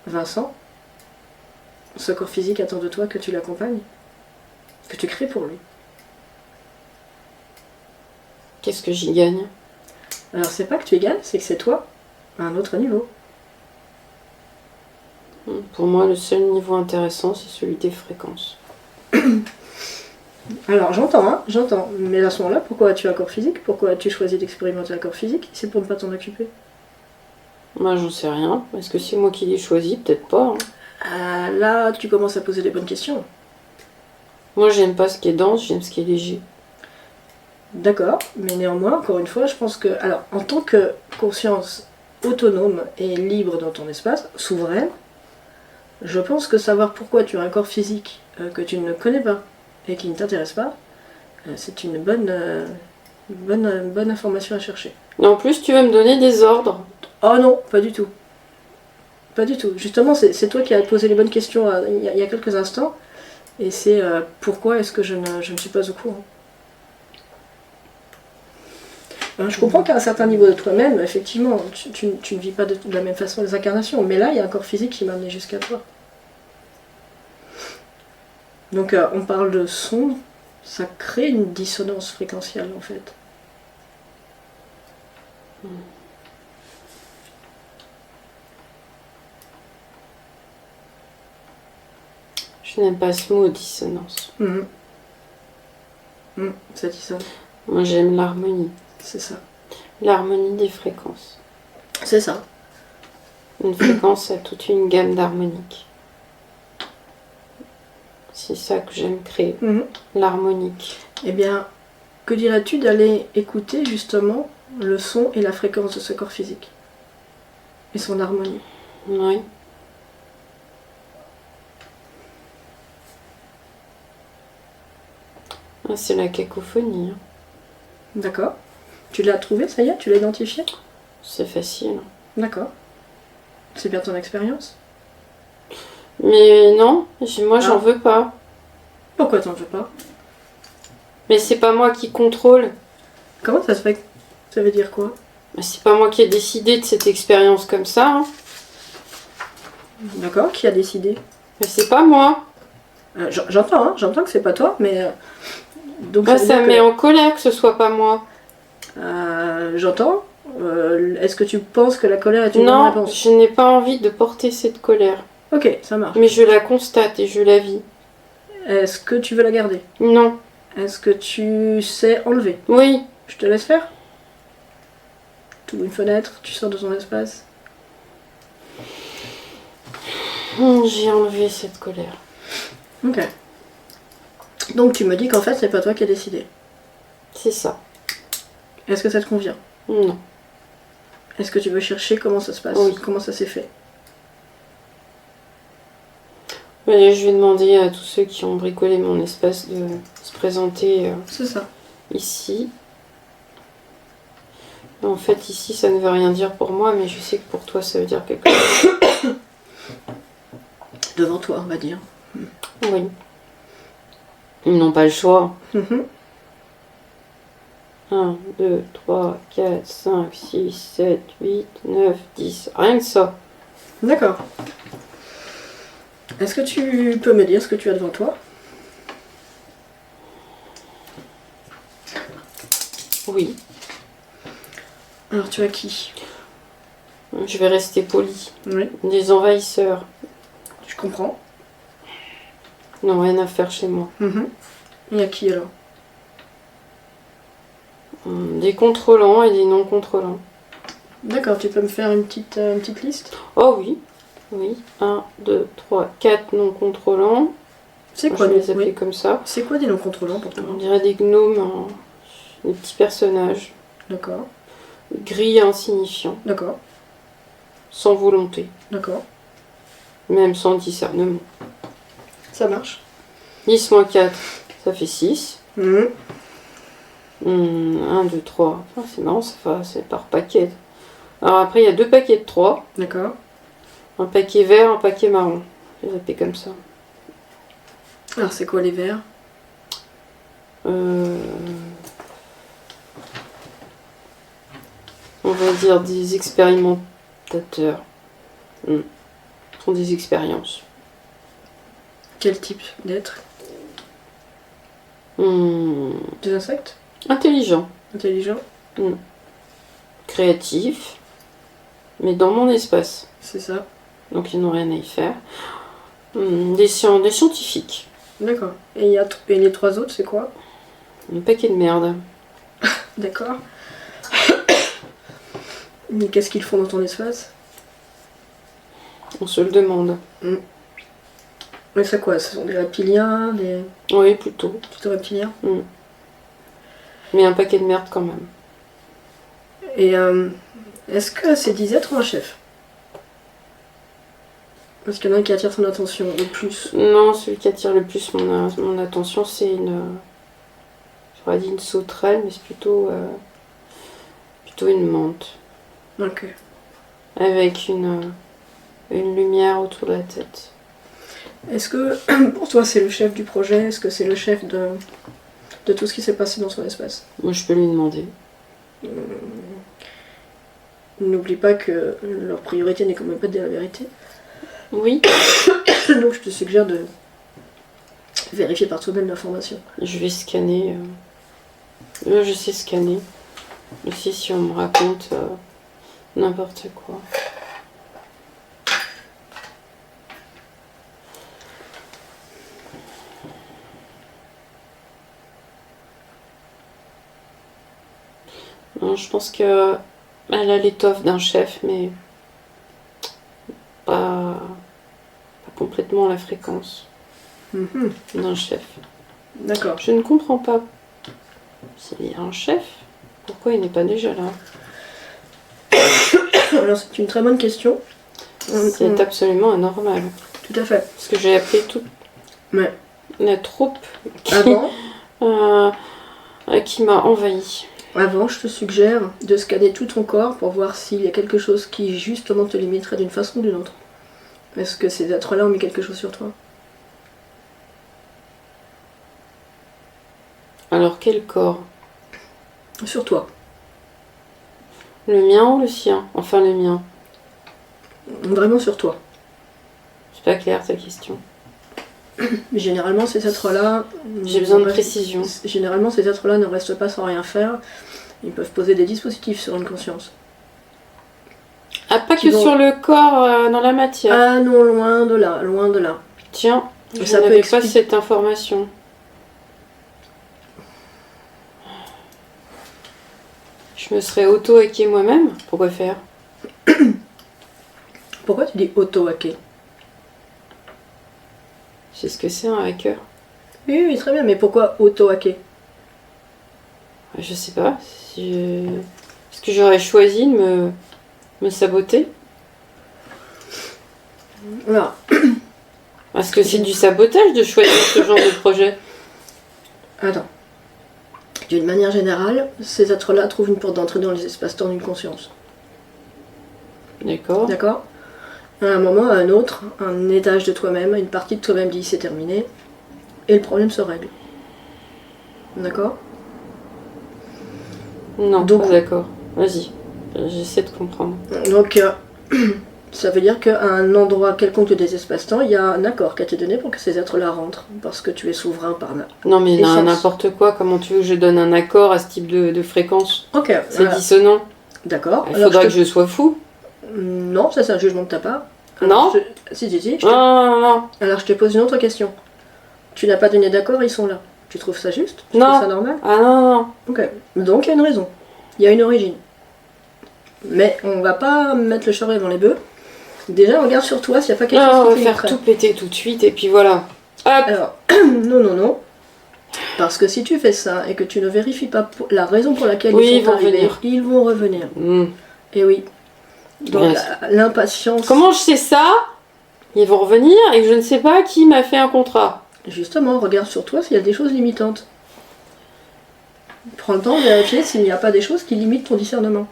Vincent, ce corps physique attend de toi que tu l'accompagnes, que tu crées pour lui. Qu'est-ce que j'y gagne? Alors c'est pas que tu y gagnes, c'est que c'est toi à un autre niveau. Pour moi, le seul niveau intéressant, c'est celui des fréquences. Alors j'entends, mais à ce moment-là, pourquoi as-tu un corps physique? Pourquoi as-tu choisi d'expérimenter un corps physique? C'est pour ne pas t'en occuper. Moi, j'en sais rien. Est-ce que c'est moi qui l'ai choisi? Peut-être pas. Hein. Là, tu commences à poser les bonnes questions. Moi, j'aime pas ce qui est dense, j'aime ce qui est léger. D'accord, mais néanmoins, encore une fois, je pense que, alors, en tant que conscience autonome et libre dans ton espace, souveraine, je pense que savoir pourquoi tu as un corps physique que tu ne connais pas et qui ne t'intéresse pas, c'est une bonne information à chercher. Et en plus, tu vas me donner des ordres. Oh non, pas du tout. Pas du tout. Justement, c'est toi qui as posé les bonnes questions il y a quelques instants, et c'est pourquoi est-ce que je ne suis pas au courant. Je comprends qu'à un certain niveau de toi-même, effectivement, tu ne vis pas de la même façon les incarnations, mais là, il y a un corps physique qui m'a amené jusqu'à toi. Donc, on parle de son, ça crée une dissonance fréquentielle, en fait. Je n'aime pas ce mot dissonance. Ça dissonne. Moi, j'aime l'harmonie. C'est ça. L'harmonie des fréquences. C'est ça. Une fréquence a toute une gamme d'harmoniques. C'est ça que j'aime créer. L'harmonique. Eh bien, que dirais-tu d'aller écouter justement le son et la fréquence de ce corps physique et son harmonie? Oui. Ah, c'est la cacophonie. Hein. D'accord. Tu l'as trouvé, ça y est? Tu l'as identifié? C'est facile. D'accord. C'est bien ton expérience? Mais non, moi j'en veux pas. Pourquoi t'en veux pas? Mais c'est pas moi qui contrôle. Comment ça se fait? Ça veut dire quoi? Mais c'est pas moi qui ai décidé de cette expérience comme ça. Hein. D'accord, qui a décidé? Mais c'est pas moi. J'entends que c'est pas toi, mais... donc Bah, ça me met en colère que ce soit pas moi. J'entends. Est-ce que tu penses que la colère est une bonne Non, réponse? je n'ai pas envie de porter cette colère. Ok, ça marche. Mais je la constate et je la vis. Est-ce que tu veux la garder? Non. Est-ce que tu sais enlever? Oui. Je te laisse faire. Tu ouvres une fenêtre, tu sors de ton espace. J'ai enlevé cette colère. Ok. Donc tu me dis qu'en fait c'est pas toi qui as décidé. C'est ça. Est-ce que ça te convient? Non. Est-ce que tu veux chercher comment ça se passe? Oui. Comment ça s'est fait? Mais je vais demander à tous ceux qui ont bricolé mon espace de se présenter C'est ça. ici. En fait, ici, ça ne veut rien dire pour moi, mais je sais que pour toi, ça veut dire quelque chose. Devant toi, on va dire. Oui. Ils n'ont pas le choix. Mhm. 1, 2, 3, 4, 5, 6, 7, 8, 9, 10. Rien que ça. D'accord. Est-ce que tu peux me dire ce que tu as devant toi? Oui. Alors tu as qui? Je vais rester poli. Oui, Des envahisseurs. je comprends. Non, rien à faire chez moi. Mhm. Il y a qui alors? Des contrôlants et des non-contrôlants. D'accord, tu peux me faire une petite liste? Oh oui. Oui. 1, 2, 3, 4 non-contrôlants. C'est Je quoi vais les appeler oui. comme ça. C'est quoi des non-contrôlants pour toi? On dirait des gnomes, hein, des petits personnages. D'accord, Gris et insignifiants. d'accord, Sans volonté. d'accord. Même sans discernement. Ça marche. 10 moins 4, ça fait 6. Mhm. 1, 2, 3. Ah, c'est marrant, c'est par paquet. Alors après, il y a 2 paquets de 3. D'accord. Un paquet vert, un paquet marron. Je vais les appeler comme ça. Alors c'est quoi les verts? On va dire des expérimentateurs. Ce sont des expériences. Quel type d'être? Des insectes? Intelligent, Intelligents? créatif, mais dans mon espace. C'est ça. Donc ils n'ont rien à y faire. Des scientifiques. D'accord. Et les trois autres, c'est quoi? Un paquet de merde. D'accord. Mais qu'est-ce qu'ils font dans ton espace? On se le demande. Mais c'est quoi? Ce sont des reptiliens, des Oui, plutôt. plutôt reptiliens? Mais un paquet de merde quand même. Et est-ce que ces 10 êtres ont un chef? Parce qu'il y en a un qui attire ton attention le plus. Non, celui qui attire le plus mon attention, c'est une... J'aurais dit une sauterelle, mais c'est plutôt une menthe. Ok. Avec une lumière autour de la tête. Est-ce que pour toi c'est le chef du projet? Est-ce que c'est le chef de tout ce qui s'est passé dans son espace? Moi, je peux lui demander. N'oublie pas que leur priorité n'est quand même pas de dire la vérité. Oui, Donc je te suggère de vérifier par toi-même l'information. je vais scanner. Je sais scanner. Je sais si on me raconte n'importe quoi. Non, je pense que elle a l'étoffe d'un chef, mais pas complètement la fréquence Mhm. d'un chef. D'accord. Je ne comprends pas. S'il y a un chef, pourquoi il n'est pas déjà là? Alors c'est une très bonne question. C'est absolument anormal. Tout à fait. Parce que j'ai appelé toute Mais la troupe avant, qui m'a envahi. avant, je te suggère de scanner tout ton corps pour voir s'il y a quelque chose qui justement te limiterait d'une façon ou d'une autre. Est-ce que ces êtres-là ont mis quelque chose sur toi? Alors quel corps? Sur toi. Le mien ou le sien? Enfin le mien. Vraiment sur toi. C'est pas clair ta question. Mais généralement, ces êtres-là... J'ai besoin de précision. Généralement, ces êtres-là ne restent pas sans rien faire Ils peuvent poser des dispositifs sur une conscience. Ah, pas Qui que vont- sur le corps, dans la matière. Ah non, loin de là, loin de là. Tiens, je Ça peut n'avais pas expliquer- cette information. Je me serais auto-hacké moi-même. Pourquoi faire? Pourquoi tu dis auto-hacker? C'est ce que c'est un hacker. Oui, oui, très bien, mais pourquoi auto-hacker? Je sais pas. Est-ce que j'aurais choisi de me saboter? Alors, Parce que c'est du sabotage de choisir ce genre de projet. attends. D'une manière générale, ces êtres-là trouvent une porte d'entrée dans les espaces-temps d'une conscience. D'accord. D'accord? À un moment, à un autre, un étage de toi-même, une partie de toi-même dit c'est terminé, et le problème se règle. D'accord? Non, Donc- pas d'accord. Vas-y. J'essaie de comprendre. Donc, ça veut dire qu'à un endroit quelconque des espaces-temps, il y a un accord qui a été donné pour que ces êtres-là rentrent, parce que tu es souverain par là. Non, mais Essence. n'importe quoi. Comment tu veux que je donne un accord à ce type de fréquence? Ok, C'est voilà. dissonant. D'accord. Il Alors, faudra que je sois fou. Non, ça c'est un jugement de ta part. Non. Si, si, si. Non. Alors je te pose une autre question. Tu n'as pas donné d'accord, ils sont là. Tu trouves ça juste? Tu Non. trouves ça normal? Ah non. Ok. Donc il y a une raison. Il y a une origine. Mais on va pas mettre le charret devant les bœufs. Déjà, regarde sur toi s'il n'y a pas quelque Non, chose on qui va te faire limiterait. tout péter tout de suite et puis voilà. Hop. Alors, non. Parce que si tu fais ça et que tu ne vérifies pas la raison pour laquelle Oui, ils ils sont vont arrivés, revenir. ils vont revenir. Et oui. Donc Ouais. l'impatience. Comment je sais ça? Ils vont revenir et que je ne sais pas qui m'a fait un contrat. Justement, regarde sur toi s'il y a des choses limitantes. Prends le temps de vérifier s'il n'y a pas des choses qui limitent ton discernement.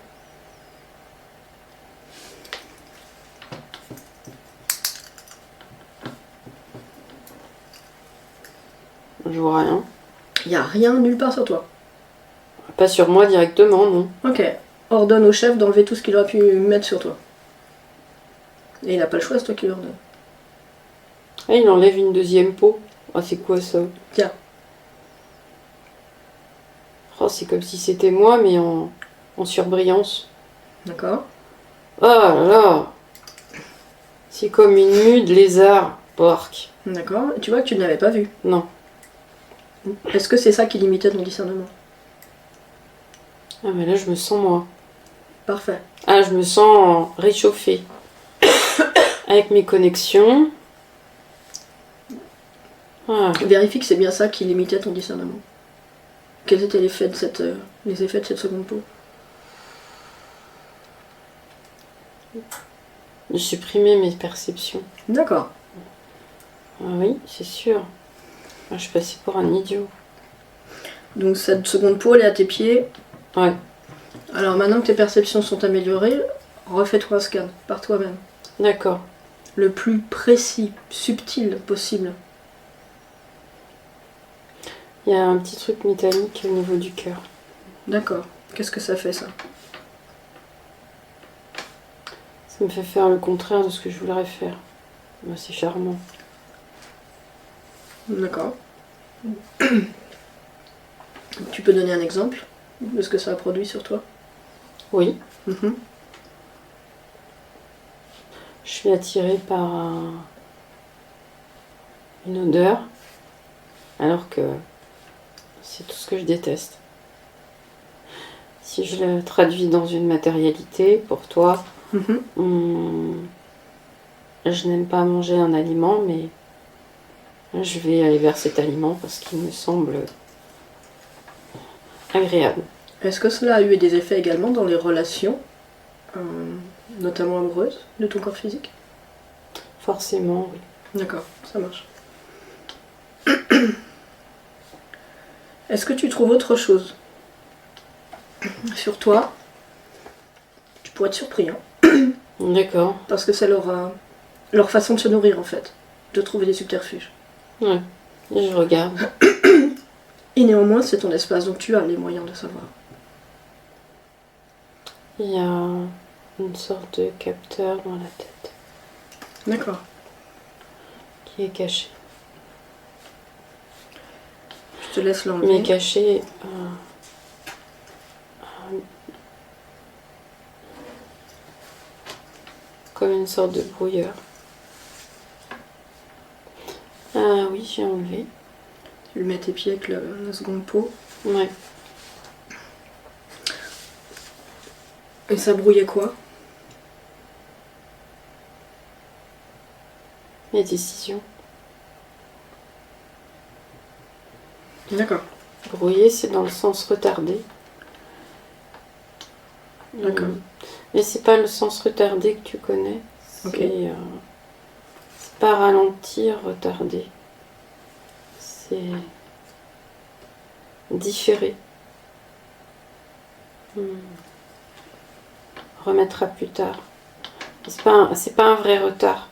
Je vois rien. Il n'y a rien nulle part sur toi. Pas sur moi directement, non. Ok. Ordonne au chef d'enlever tout ce qu'il aurait pu mettre sur toi. Et il n'a pas le choix, c'est toi qui lui ordonne. Ah, il enlève une deuxième peau. Ah, c'est quoi ça? Tiens. Oh, c'est comme si c'était moi, mais en surbrillance. D'accord. Oh là là. C'est comme une mue de lézard. Porc. D'accord. Et tu vois que tu ne l'avais pas vu. Non. Est-ce que c'est ça qui limitait ton discernement? Ah, mais là, je me sens moi. Parfait. Ah, je me sens réchauffée. Avec mes connexions. Ah. Vérifie que c'est bien ça qui limitait ton discernement. Quels étaient les effets de cette seconde peau? De supprimer mes perceptions. D'accord. Ah oui, c'est sûr. Ah, je suis passée pour un idiot. Donc cette seconde peau, elle est à tes pieds. Ouais. Alors maintenant que tes perceptions sont améliorées, refais-toi un scan par toi-même. D'accord. Le plus précis, subtil possible. Il y a un petit truc métallique au niveau du cœur. D'accord. Qu'est-ce que ça fait ça? Ça me fait faire le contraire de ce que je voudrais faire. Bah, c'est charmant. D'accord. Tu peux donner un exemple de ce que ça a produit sur toi? Oui. Mhm. Je suis attirée par une odeur, alors que c'est tout ce que je déteste. Si je le traduis dans une matérialité, pour toi, Mhm. je n'aime pas manger un aliment, mais je vais aller vers cet aliment parce qu'il me semble agréable. Est-ce que cela a eu des effets également dans les relations, notamment amoureuses, de ton corps physique? Forcément, oui. D'accord, ça marche. Est-ce que tu trouves autre chose sur toi? Tu pourrais être surpris, hein, D'accord. parce que c'est leur façon de se nourrir en fait, de trouver des subterfuges. Ouais. Je regarde. Et néanmoins, c'est ton espace, donc tu as les moyens de savoir. Il y a une sorte de capteur dans la tête D'accord. qui est caché. Je te laisse Mais l'enlever. caché comme une sorte de brouilleur. Ah oui, j'ai enlevé. Tu lui mets tes pieds avec la seconde peau. Ouais. Et ça brouillait quoi? Mes décisions. D'accord. Brouillé, c'est dans le sens retardé. D'accord. Mais c'est pas le sens retardé que tu connais. Ok. C'est pas ralentir, retardé. C'est différer. Remettre à plus tard. C'est pas un vrai retard.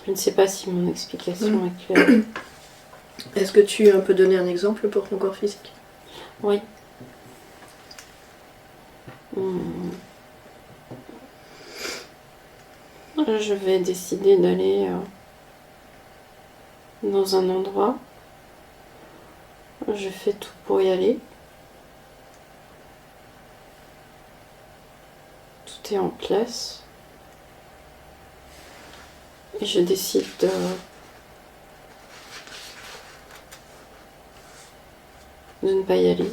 Je ne sais pas si mon explication est claire. Est-ce que tu peux donner un exemple pour ton corps physique? Oui. Je vais décider d'aller dans un endroit. Je fais tout pour y aller. Tout est en place. Et je décide de ne pas y aller.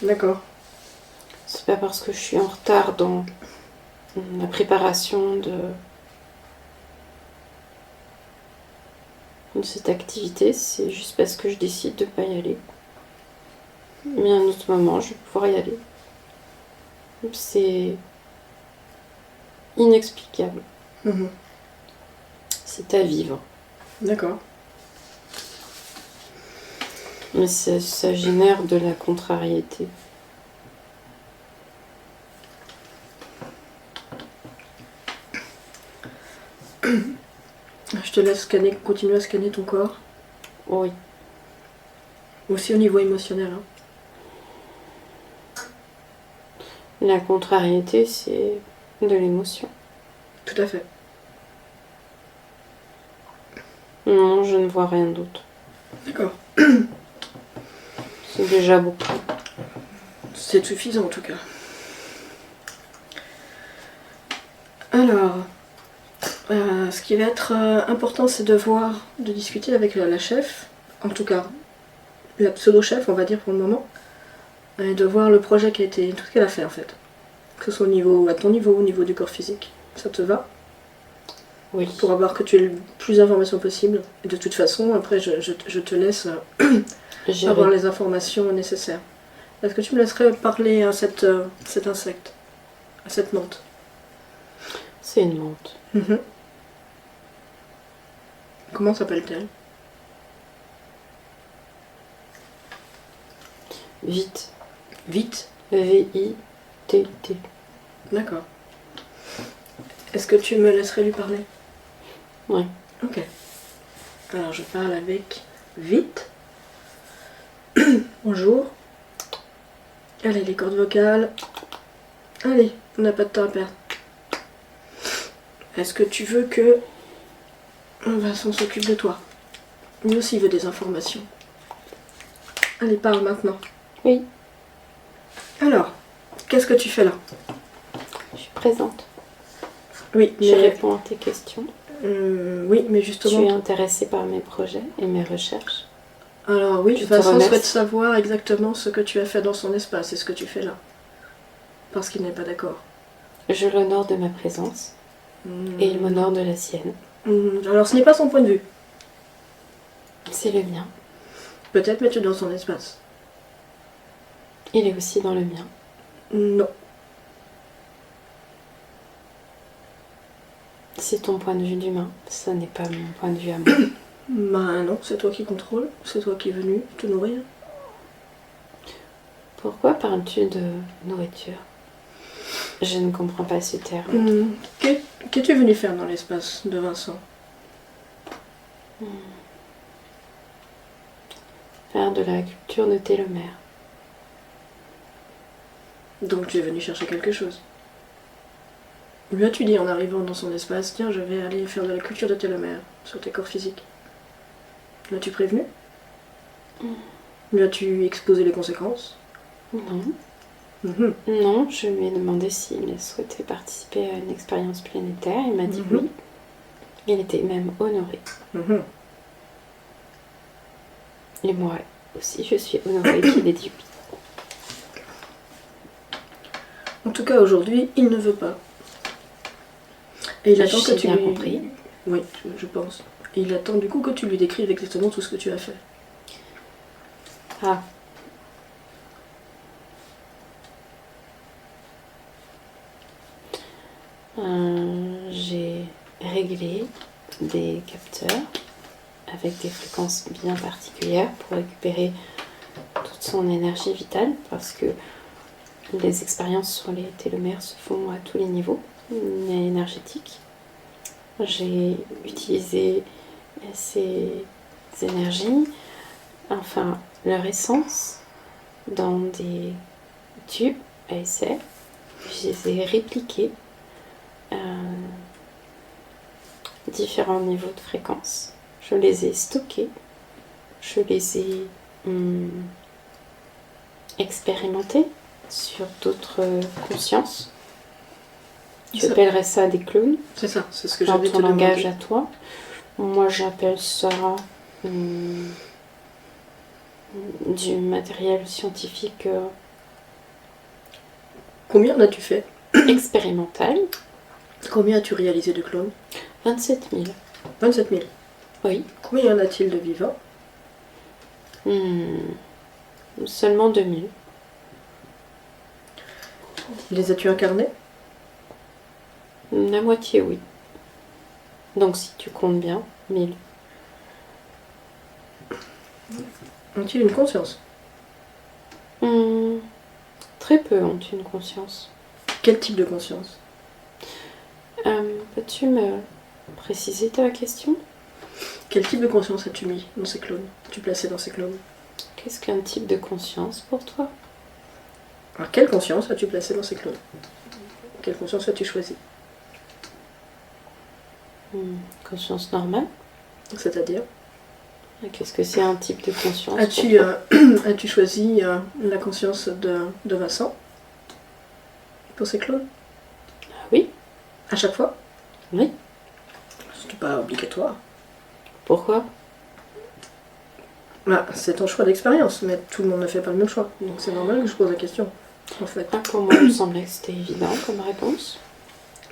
D'accord. C'est pas parce que je suis en retard dans la préparation de cette activité, c'est juste parce que je décide de ne pas y aller. Mais à un autre moment, je vais pouvoir y aller. C'est inexplicable. C'est à vivre. D'accord. Mais ça génère de la contrariété. Je te laisse continuer à scanner ton corps. Oui. Aussi au niveau émotionnel. Hein. La contrariété, c'est de l'émotion. Tout à fait. Non, je ne vois rien d'autre. D'accord. C'est déjà beaucoup. C'est suffisant en tout cas. Alors, ce qui va être important, c'est de discuter avec la chef, en tout cas la pseudo-chef, on va dire pour le moment, et de voir le projet tout ce qu'elle a fait en fait. Que ce soit à ton niveau, au niveau du corps physique. Ça te va? Oui. Pour avoir que tu aies le plus d'informations possible. Et de toute façon, après, je te laisse avoir les informations nécessaires. Est-ce que tu me laisserais parler à cet insecte, à cette menthe? C'est une menthe. Comment s'appelle-t-elle? Vite. Vite. V-I-T-T. D'accord. Est-ce que tu me laisserais lui parler? Oui. Ok. Alors je parle avec Vite. Bonjour. Allez, les cordes vocales. Allez, on n'a pas de temps à perdre. Est-ce que tu veux que Vincent s'occupe de toi? Lui aussi veut des informations. Allez, parle maintenant. Oui. Alors, qu'est-ce que tu fais là? Je suis présente. Oui, Je réponds à tes questions. Oui, mais justement... Tu es intéressée par mes projets et mes recherches. Alors oui, Vincent souhaite savoir exactement ce que tu as fait dans son espace et ce que tu fais là. Parce qu'il n'est pas d'accord. Je l'honore de ma présence et il m'honore de la sienne. Alors ce n'est pas son point de vue. C'est le mien. Peut-être, mais tu es dans son espace. Il est aussi dans le mien. Non. C'est ton point de vue d'humain, ça n'est pas mon point de vue à moi. Bah non, c'est toi qui contrôle, c'est toi qui es venu te nourrir. Pourquoi parles-tu de nourriture? Je ne comprends pas ce terme. Qu'es-tu venu faire dans l'espace de Vincent? Faire de la culture de télomère. Donc tu es venu chercher quelque chose. Lui as-tu dit en arrivant dans son espace, tiens, je vais aller faire de la culture de télomère sur tes corps physiques? L'as-tu prévenu? Lui as-tu exposé les conséquences? Non. Mhm. Non, je lui ai demandé s'il souhaitait participer à une expérience planétaire. Il m'a dit oui. Il était même honoré. Mhm. Et moi aussi, je suis honorée qu'il ait dit oui. En tout cas, aujourd'hui, il ne veut pas. Et il attend que J'ai tu bien lui... compris. Oui, je pense. Et il attend du coup que tu lui décrives exactement tout ce que tu as fait. Ah. J'ai réglé des capteurs avec des fréquences bien particulières pour récupérer toute son énergie vitale parce que les expériences sur les télomères se font à tous les niveaux énergétiques. J'ai utilisé ces énergies, enfin leur essence, dans des tubes à essai. Je les ai répliqués à différents niveaux de fréquence. Je les ai stockés, je les ai expérimentés sur d'autres consciences. Tu appellerais ça des clones? C'est ça, c'est ce que dans j'avais te ton langage demandé. à toi. Moi, j'appelle ça du matériel scientifique Combien en as-tu fait? expérimental. Combien as-tu réalisé de clones? 27 000. 27 000. Oui. Combien y en a-t-il de vivants? Seulement 2000. Les as-tu incarnés? La moitié, oui. Donc, si tu comptes bien, 1000. Ont-ils une conscience? Très peu ont une conscience. Quel type de conscience? Peux-tu me préciser ta question? Quel type de conscience as-tu mis dans ces clones? As-tu placé dans ces clones? Qu'est-ce qu'un type de conscience pour toi? Alors, quelle conscience as-tu placé dans ces clones? Quelle conscience as-tu choisi? Conscience normale? C'est-à-dire? Qu'est-ce que c'est un type de conscience? As-tu choisi la conscience de Vincent pour ces clones? Oui. À chaque fois? Oui. C'est pas obligatoire. Pourquoi? Bah, c'est ton choix d'expérience, mais tout le monde ne fait pas le même choix. Donc c'est normal que je pose la question, en fait. Pour moi, il me semblait que c'était évident comme réponse.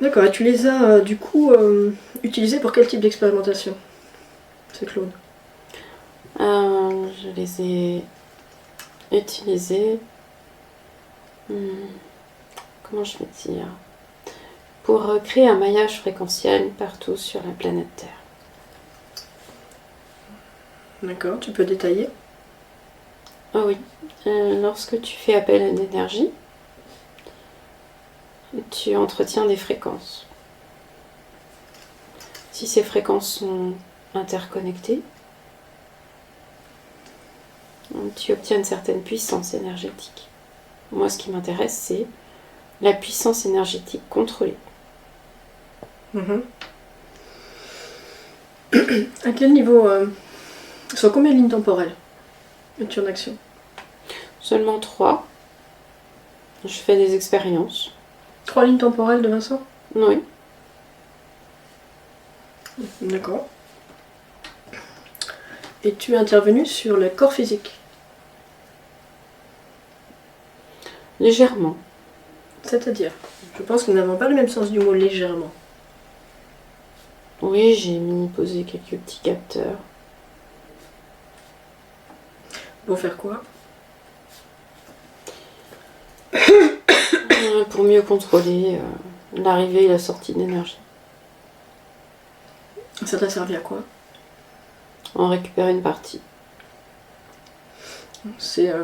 D'accord, et tu les as du coup utilisés pour quel type d'expérimentation, ces clones? Je les ai utilisés. Comment je vais dire? Pour créer un maillage fréquentiel partout sur la planète Terre. D'accord, tu peux détailler? Ah oui. Lorsque tu fais appel à une énergie, tu entretiens des fréquences. Si ces fréquences sont interconnectées, tu obtiens une certaine puissance énergétique. Moi, ce qui m'intéresse, c'est la puissance énergétique contrôlée. À quel niveau sur combien de lignes temporelles es-tu en action? Seulement 3. Je fais des expériences. 3 lignes temporelles de Vincent? Oui. D'accord. Et tu es intervenu sur le corps physique? Légèrement. C'est-à-dire? Je pense que nous n'avons pas le même sens du mot légèrement. Oui, j'ai posé quelques petits capteurs. Pour faire quoi? Pour mieux contrôler l'arrivée et la sortie d'énergie. Ça t'a servi à quoi? En récupérer une partie.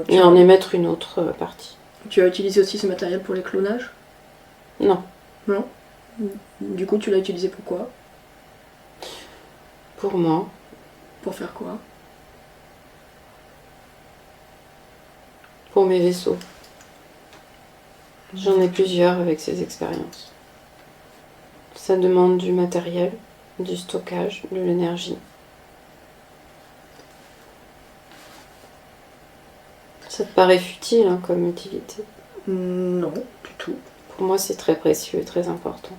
Et en émettre une autre partie. Tu as utilisé aussi ce matériel pour les clonages? Non. Non? Du coup, tu l'as utilisé pour quoi? Pour moi. Pour faire quoi? Pour mes vaisseaux. J'en ai plusieurs avec ces expériences. Ça demande du matériel, du stockage, de l'énergie. Ça te paraît futile comme utilité? Non, du tout. Pour moi, c'est très précieux et très important.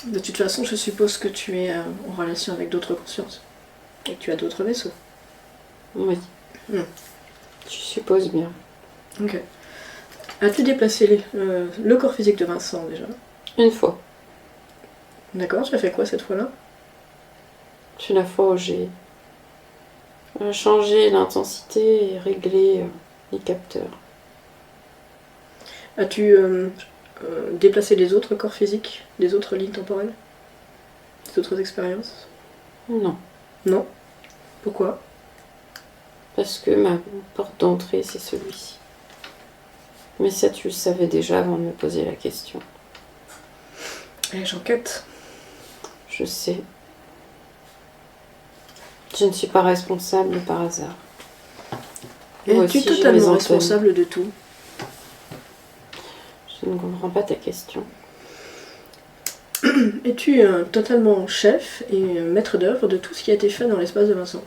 De toute façon, je suppose que tu es en relation avec d'autres consciences. Et que tu as d'autres vaisseaux. Oui. Hmm. Je suppose bien. Ok. As-tu déplacé le corps physique de Vincent déjà? Une fois. D'accord, tu as fait quoi cette fois-là? C'est la fois où j'ai changé l'intensité et réglé les capteurs. As-tu déplacé les autres corps physiques, les autres lignes temporelles? Les autres expériences? Non. Non. Pourquoi? Parce que ma porte d'entrée, c'est celui-ci. Mais ça, tu le savais déjà avant de me poser la question. Eh, j'enquête. Je sais. Je ne suis pas responsable par hasard. Moi Es-tu aussi, j'ai mes totalement antennes. responsable de tout? Je ne comprends pas ta question. Es-tu totalement chef et maître d'œuvre de tout ce qui a été fait dans l'espace de Vincent?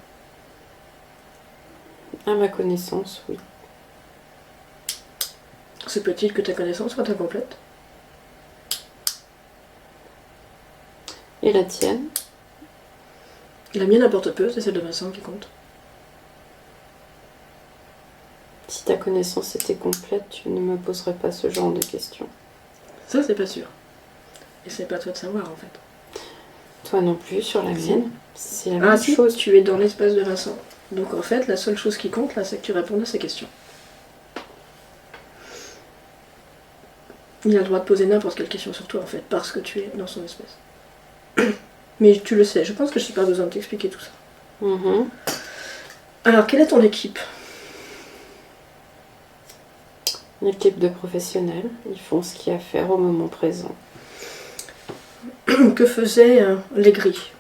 À ma connaissance, oui. Se peut-il que ta connaissance soit incomplète? Et la tienne? La mienne importe peu, c'est celle de Vincent qui compte. Si ta connaissance était complète, tu ne me poserais pas ce genre de questions. Ça, c'est pas sûr. Et c'est pas à toi de savoir, en fait. Toi non plus, sur la Si. mienne, c'est la Ah même si, chose. tu es dans l'espace de Vincent. Donc en fait, la seule chose qui compte, là, c'est que tu répondes à ces questions. Il a le droit de poser n'importe quelle question sur toi, en fait, parce que tu es dans son espace. Mais tu le sais, je pense que je n'ai pas besoin de t'expliquer tout ça. Mhm. Alors, quelle est ton équipe? Une équipe de professionnels, ils font ce qu'il y a à faire au moment présent. Que faisaient les gris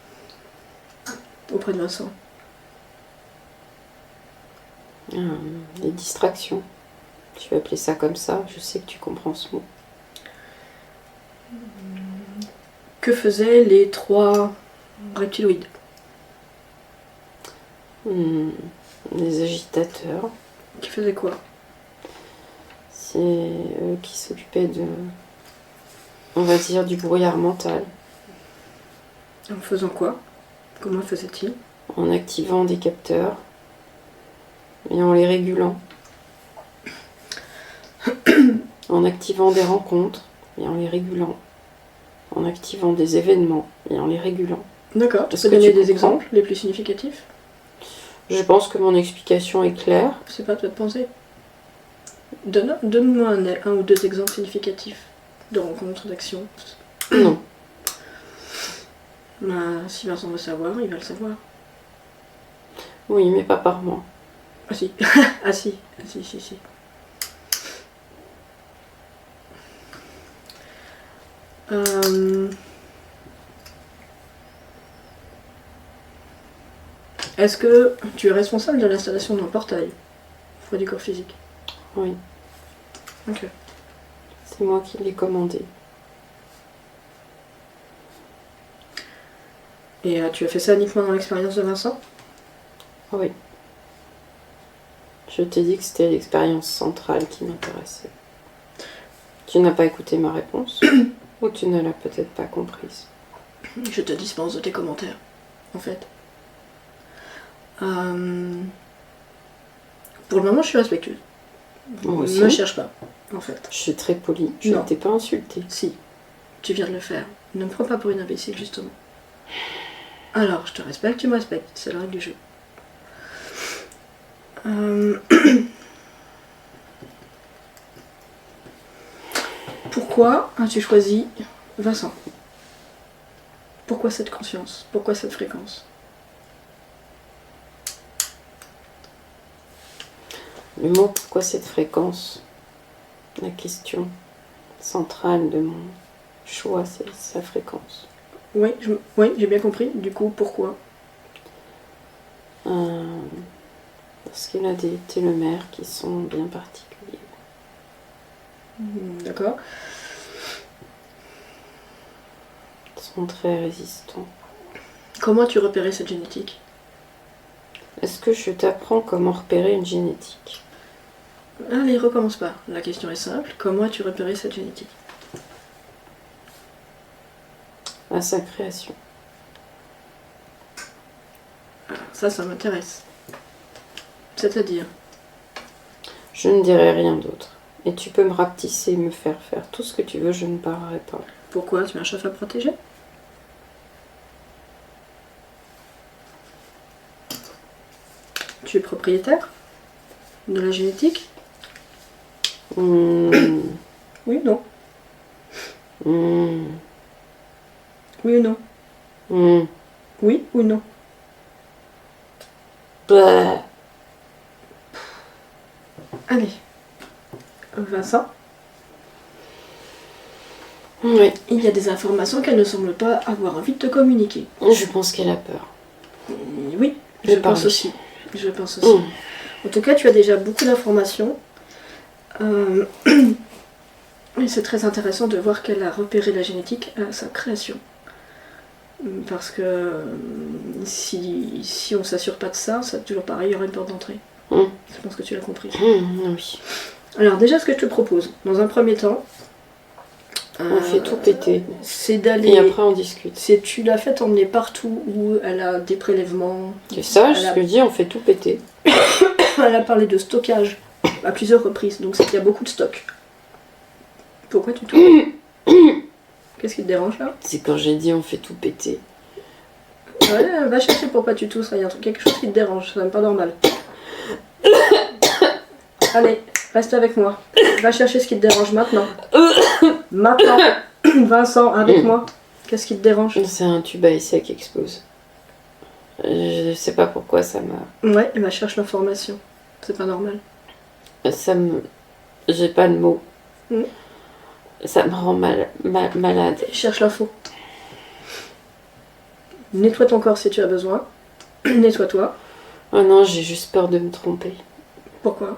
auprès de Vincent? Des distractions. Tu vas appeler ça comme ça, je sais que tu comprends ce mot. Que faisaient les 3 reptiloïdes? Des agitateurs, Qui faisaient quoi? c'est eux qui s'occupaient de, on va dire, du brouillard mental, En faisant quoi? Comment faisaient-ils? en activant des capteurs et en les régulant, en activant des rencontres et en les régulant, en activant des événements et en les régulant. D'accord, tu Est-ce peux que donner tu des comprends? exemples les plus significatifs? Je pense que mon explication est claire. C'est pas à toi de penser. Donne-moi un ou deux exemples significatifs de rencontres, d'actions. Non. Bah, si Vincent veut savoir, il va le savoir. Oui, mais pas par moi. Ah si. Ah si. Ah si, si, si. Est-ce que tu es responsable de l'installation d'un portail auprès du corps physique? Oui, Ok. c'est moi qui l'ai commandé. Et tu as fait ça uniquement dans l'expérience de Vincent? Oui. Je t'ai dit que c'était l'expérience centrale qui m'intéressait. Tu n'as pas écouté ma réponse ou tu ne l'as peut-être pas comprise. Je te dispense de tes commentaires, en fait. Pour le moment, je suis respectueuse. Moi aussi. Ne me cherche pas, en fait. Je suis très polie, je Non. ne t'ai pas insultée. Si, tu viens de le faire. Ne me prends pas pour une imbécile, justement. Alors, je te respecte, tu me respectes. C'est la règle du jeu. Pourquoi as-tu choisi Vincent? Pourquoi cette conscience? Pourquoi cette fréquence? Le mot pourquoi cette fréquence, la question centrale de mon choix, c'est sa fréquence. Oui, j'ai bien compris. Du coup, pourquoi? Parce qu'il a des télomères qui sont bien particuliers. D'accord. Ils sont très résistants. Comment as-tu repéré cette génétique? Est-ce que je t'apprends comment repérer une génétique? Allez, recommence pas. La question est simple. Comment as-tu repéré cette génétique? À sa création. Ça m'intéresse. C'est-à-dire? Je ne dirai rien d'autre. Et tu peux me rapetisser, me faire faire tout ce que tu veux, je ne parlerai pas. Pourquoi? Tu es un chef à protéger? Tu es propriétaire de la génétique? Hmm. Oui ou non? Hmm. Oui ou non? Hmm. Oui ou non? Bah. Allez. Vincent, Oui, il y a des informations qu'elle ne semble pas avoir envie de te communiquer. je pense qu'elle a peur. Oui, De je pense parler. aussi. Je pense aussi. Hmm. En tout cas, tu as déjà beaucoup d'informations. Et c'est très intéressant de voir qu'elle a repéré la génétique à sa création. Parce que si on ne s'assure pas de ça, c'est toujours pareil, il y aura une porte d'entrée. Hmm. Je pense que tu l'as compris. Oui. Alors déjà, ce que je te propose, dans un premier temps, On fait tout péter. c'est d'aller... Et après on discute. C'est tu l'as fait emmener partout où elle a des prélèvements. C'est ça, Elle a- je te dis, on fait tout péter. Elle a parlé de stockage à plusieurs reprises, donc c'est qu'il y a beaucoup de stock. Pourquoi tu tournes? Qu'est-ce qui te dérange là? C'est quand j'ai dit on fait tout péter. Ouais, va chercher pourquoi tu tousses, il y a quelque chose qui te dérange, c'est même pas normal. Allez, reste avec moi. Va chercher ce qui te dérange maintenant. Maintenant. Vincent, avec moi. Qu'est-ce qui te dérange? C'est un tube à essai qui explose. Je sais pas pourquoi ça m'a... Ouais, et va chercher l'information. C'est pas normal. Ça me... J'ai pas de mots. Mm. Ça me rend malade. Cherche l'info. Nettoie ton corps si tu as besoin. Nettoie-toi. Oh non, j'ai juste peur de me tromper. Pourquoi?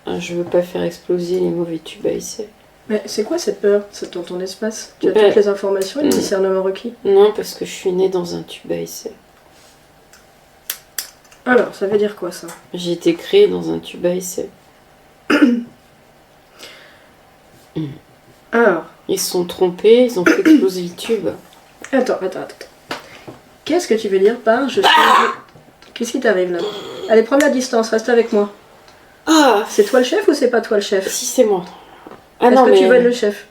Je veux pas faire exploser les mauvais tubes à essai. Mais c'est quoi cette peur? C'est dans ton espace. Tu as Ben, toutes les informations et le discernement requis. Non, parce que je suis née dans un tube à essai. Alors, ça veut dire quoi ça? J'ai été créée dans un tube à essai. Alors, Ils se sont trompés, ils ont fait exploser le tube. attends. Qu'est-ce que tu veux dire par je suis... Qu'est-ce qui t'arrive là? Allez, prends la distance, reste avec moi. Ah, C'est toi le chef ou c'est pas toi le chef? si c'est moi. Ah Est-ce non, que mais... tu veux être le chef?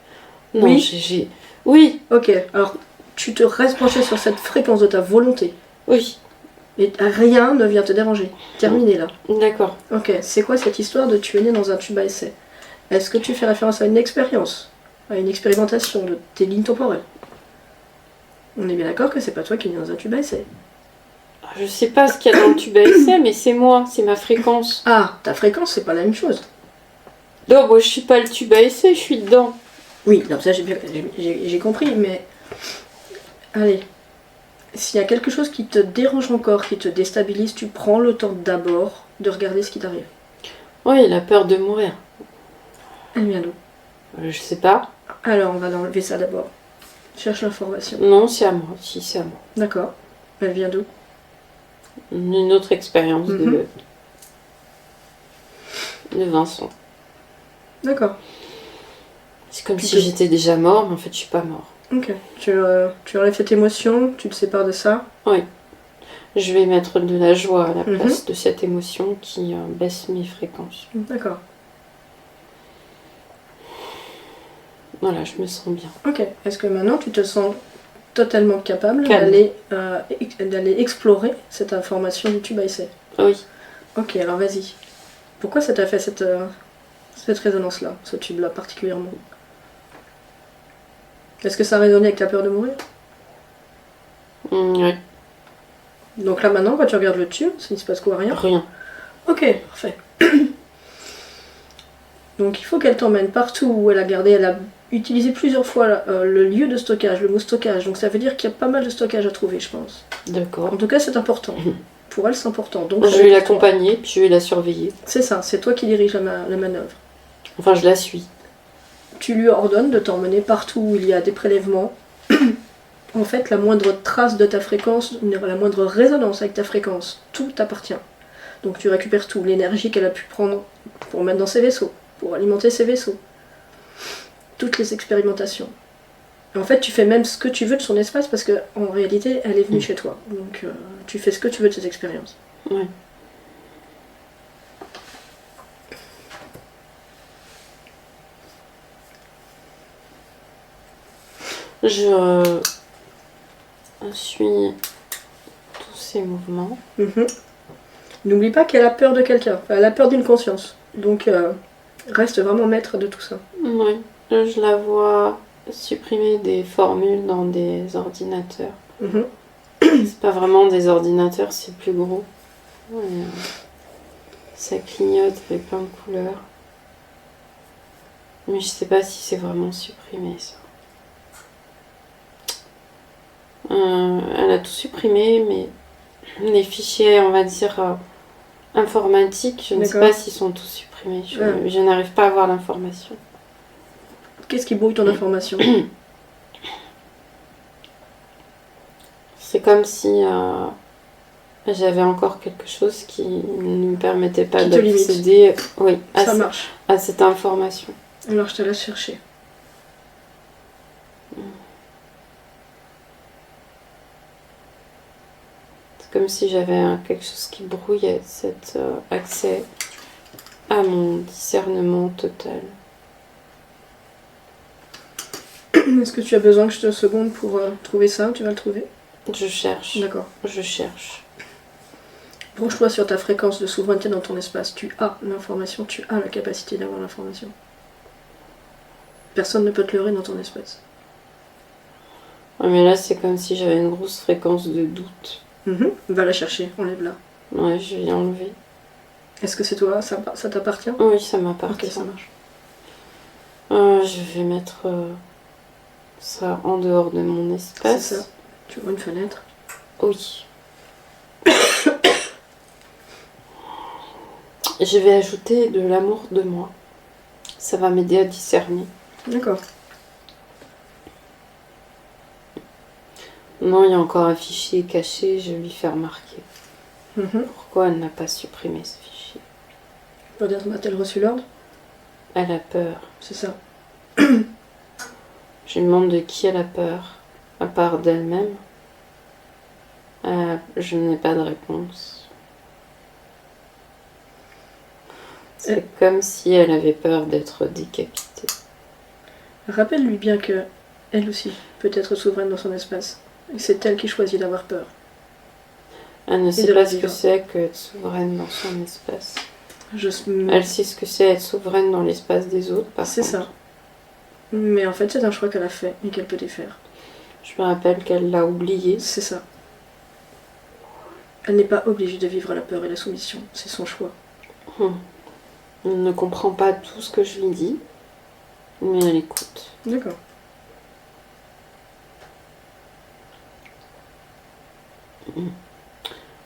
Non, Oui. j'ai... Oui, Ok, alors tu te restes branché sur cette fréquence de ta volonté. oui, Et rien ne vient te déranger. Terminé là. d'accord. Ok, c'est quoi cette histoire de tu es né dans un tube à essai? Est-ce que tu fais référence à une expérience? À une expérimentation de tes lignes temporelles? On est bien d'accord que c'est pas toi qui es né dans un tube à essai. Je sais pas ce qu'il y a dans le tube à essai, mais c'est moi, c'est ma fréquence. Ah, ta fréquence c'est pas la même chose. Non, moi je suis pas le tube à essai, je suis dedans. Oui, non, ça j'ai compris, mais... Allez. S'il y a quelque chose qui te dérange encore, qui te déstabilise, tu prends le temps d'abord de regarder ce qui t'arrive. Oui, il a peur de mourir. Elle vient d'où? Je sais pas. Alors, on va enlever ça d'abord. Cherche l'information. Non, c'est à moi. Si, c'est à moi. D'accord. Elle vient d'où? Une autre expérience Mhm. de Vincent. D'accord. C'est comme Tu si peux- j'étais déjà mort, mais en fait je suis pas mort. Ok. Tu enlèves cette émotion, tu te sépares de ça. Oui. Je vais mettre de la joie à la Mhm. place de cette émotion qui baisse mes fréquences. D'accord. Voilà, je me sens bien. Ok. Est-ce que maintenant tu te sens totalement capable Calme. d'aller explorer cette information du tube à essai? Oui. Ok, alors vas-y. Pourquoi ça t'a fait cette résonance-là, ce tube-là particulièrement? Est-ce que ça a résonné avec ta peur de mourir? Ouais. Donc là maintenant, quand tu regardes le tube, il se passe quoi? Rien? Rien. Ok, parfait. Donc il faut qu'elle t'emmène partout où elle a gardé, elle a utilisé plusieurs fois le lieu de stockage, le mot stockage. Donc ça veut dire qu'il y a pas mal de stockage à trouver, je pense. D'accord. En tout cas, c'est important. Pour elle, c'est important. Donc Je vais l'accompagner, puis je vais la surveiller. C'est ça, c'est toi qui dirige la manœuvre. Enfin, je la suis. Tu lui ordonnes de t'emmener partout où il y a des prélèvements. En fait, la moindre trace de ta fréquence, la moindre résonance avec ta fréquence, tout t'appartient. Donc tu récupères tout, l'énergie qu'elle a pu prendre pour mettre dans ses vaisseaux, pour alimenter ses vaisseaux. Toutes les expérimentations. Et en fait, tu fais même ce que tu veux de son espace parce qu'en réalité, elle est venue chez toi. Donc tu fais ce que tu veux de ses expériences. Ouais. Je suis tous ces mouvements. Mhm. N'oublie pas qu'elle a peur de quelqu'un. Enfin, elle a peur d'une conscience. Donc reste vraiment maître de tout ça. Oui, je la vois supprimer des formules dans des ordinateurs. Mhm. C'est pas vraiment des ordinateurs, c'est plus gros. Ouais, ça clignote avec plein de couleurs. Mais je sais pas si c'est vraiment supprimé ça. Elle a tout supprimé, mais les fichiers, on va dire, informatiques, je ne sais D'accord. pas s'ils sont tous supprimés. Je n'arrive pas à voir l'information. Qu'est-ce qui brouille ton information? C'est comme si j'avais encore quelque chose qui ne me permettait pas Qui te limite. d'accéder Ça marche. à cette information. Alors je te laisse chercher. C'est comme si j'avais quelque chose qui brouillait cet accès à mon discernement total. Est-ce que tu as besoin que je te seconde pour trouver ça? Tu vas le trouver? Je cherche. D'accord. Je cherche. Branche-toi sur ta fréquence de souveraineté dans ton espace. Tu as l'information, tu as la capacité d'avoir l'information. Personne ne peut te leurrer dans ton espace. Ouais, mais là, c'est comme si j'avais une grosse fréquence de doute. Va la chercher, enlève-la. Ouais, je vais l'enlever. Est-ce que c'est toi? Ça t'appartient? Oui, ça m'appartient. Ok, ça marche. Je vais mettre ça en dehors de mon espace. C'est ça. Tu vois une fenêtre? Oui. Je vais ajouter de l'amour de moi. Ça va m'aider à discerner. D'accord. Non, il y a encore un fichier caché, je vais lui faire remarquer. Pourquoi elle n'a pas supprimé ce fichier? Peut-être a-t-elle reçu l'ordre? Elle a peur. C'est ça. Je lui demande de qui elle a peur, à part d'elle-même. Je n'ai pas de réponse. C'est comme si elle avait peur d'être décapitée. Rappelle-lui bien que elle aussi peut être souveraine dans son espace. Et c'est elle qui choisit d'avoir peur. Elle ne de sait la pas ce que vivre. c'est qu'être souveraine dans son espace. Je... Elle sait ce que c'est être souveraine dans l'espace des autres, par C'est contre. ça. Mais en fait, c'est un choix qu'elle a fait et qu'elle peut défaire. Je me rappelle qu'elle l'a oublié. C'est ça. Elle n'est pas obligée de vivre la peur et la soumission. C'est son choix. Elle ne comprend pas tout ce que je lui dis, mais elle écoute. D'accord.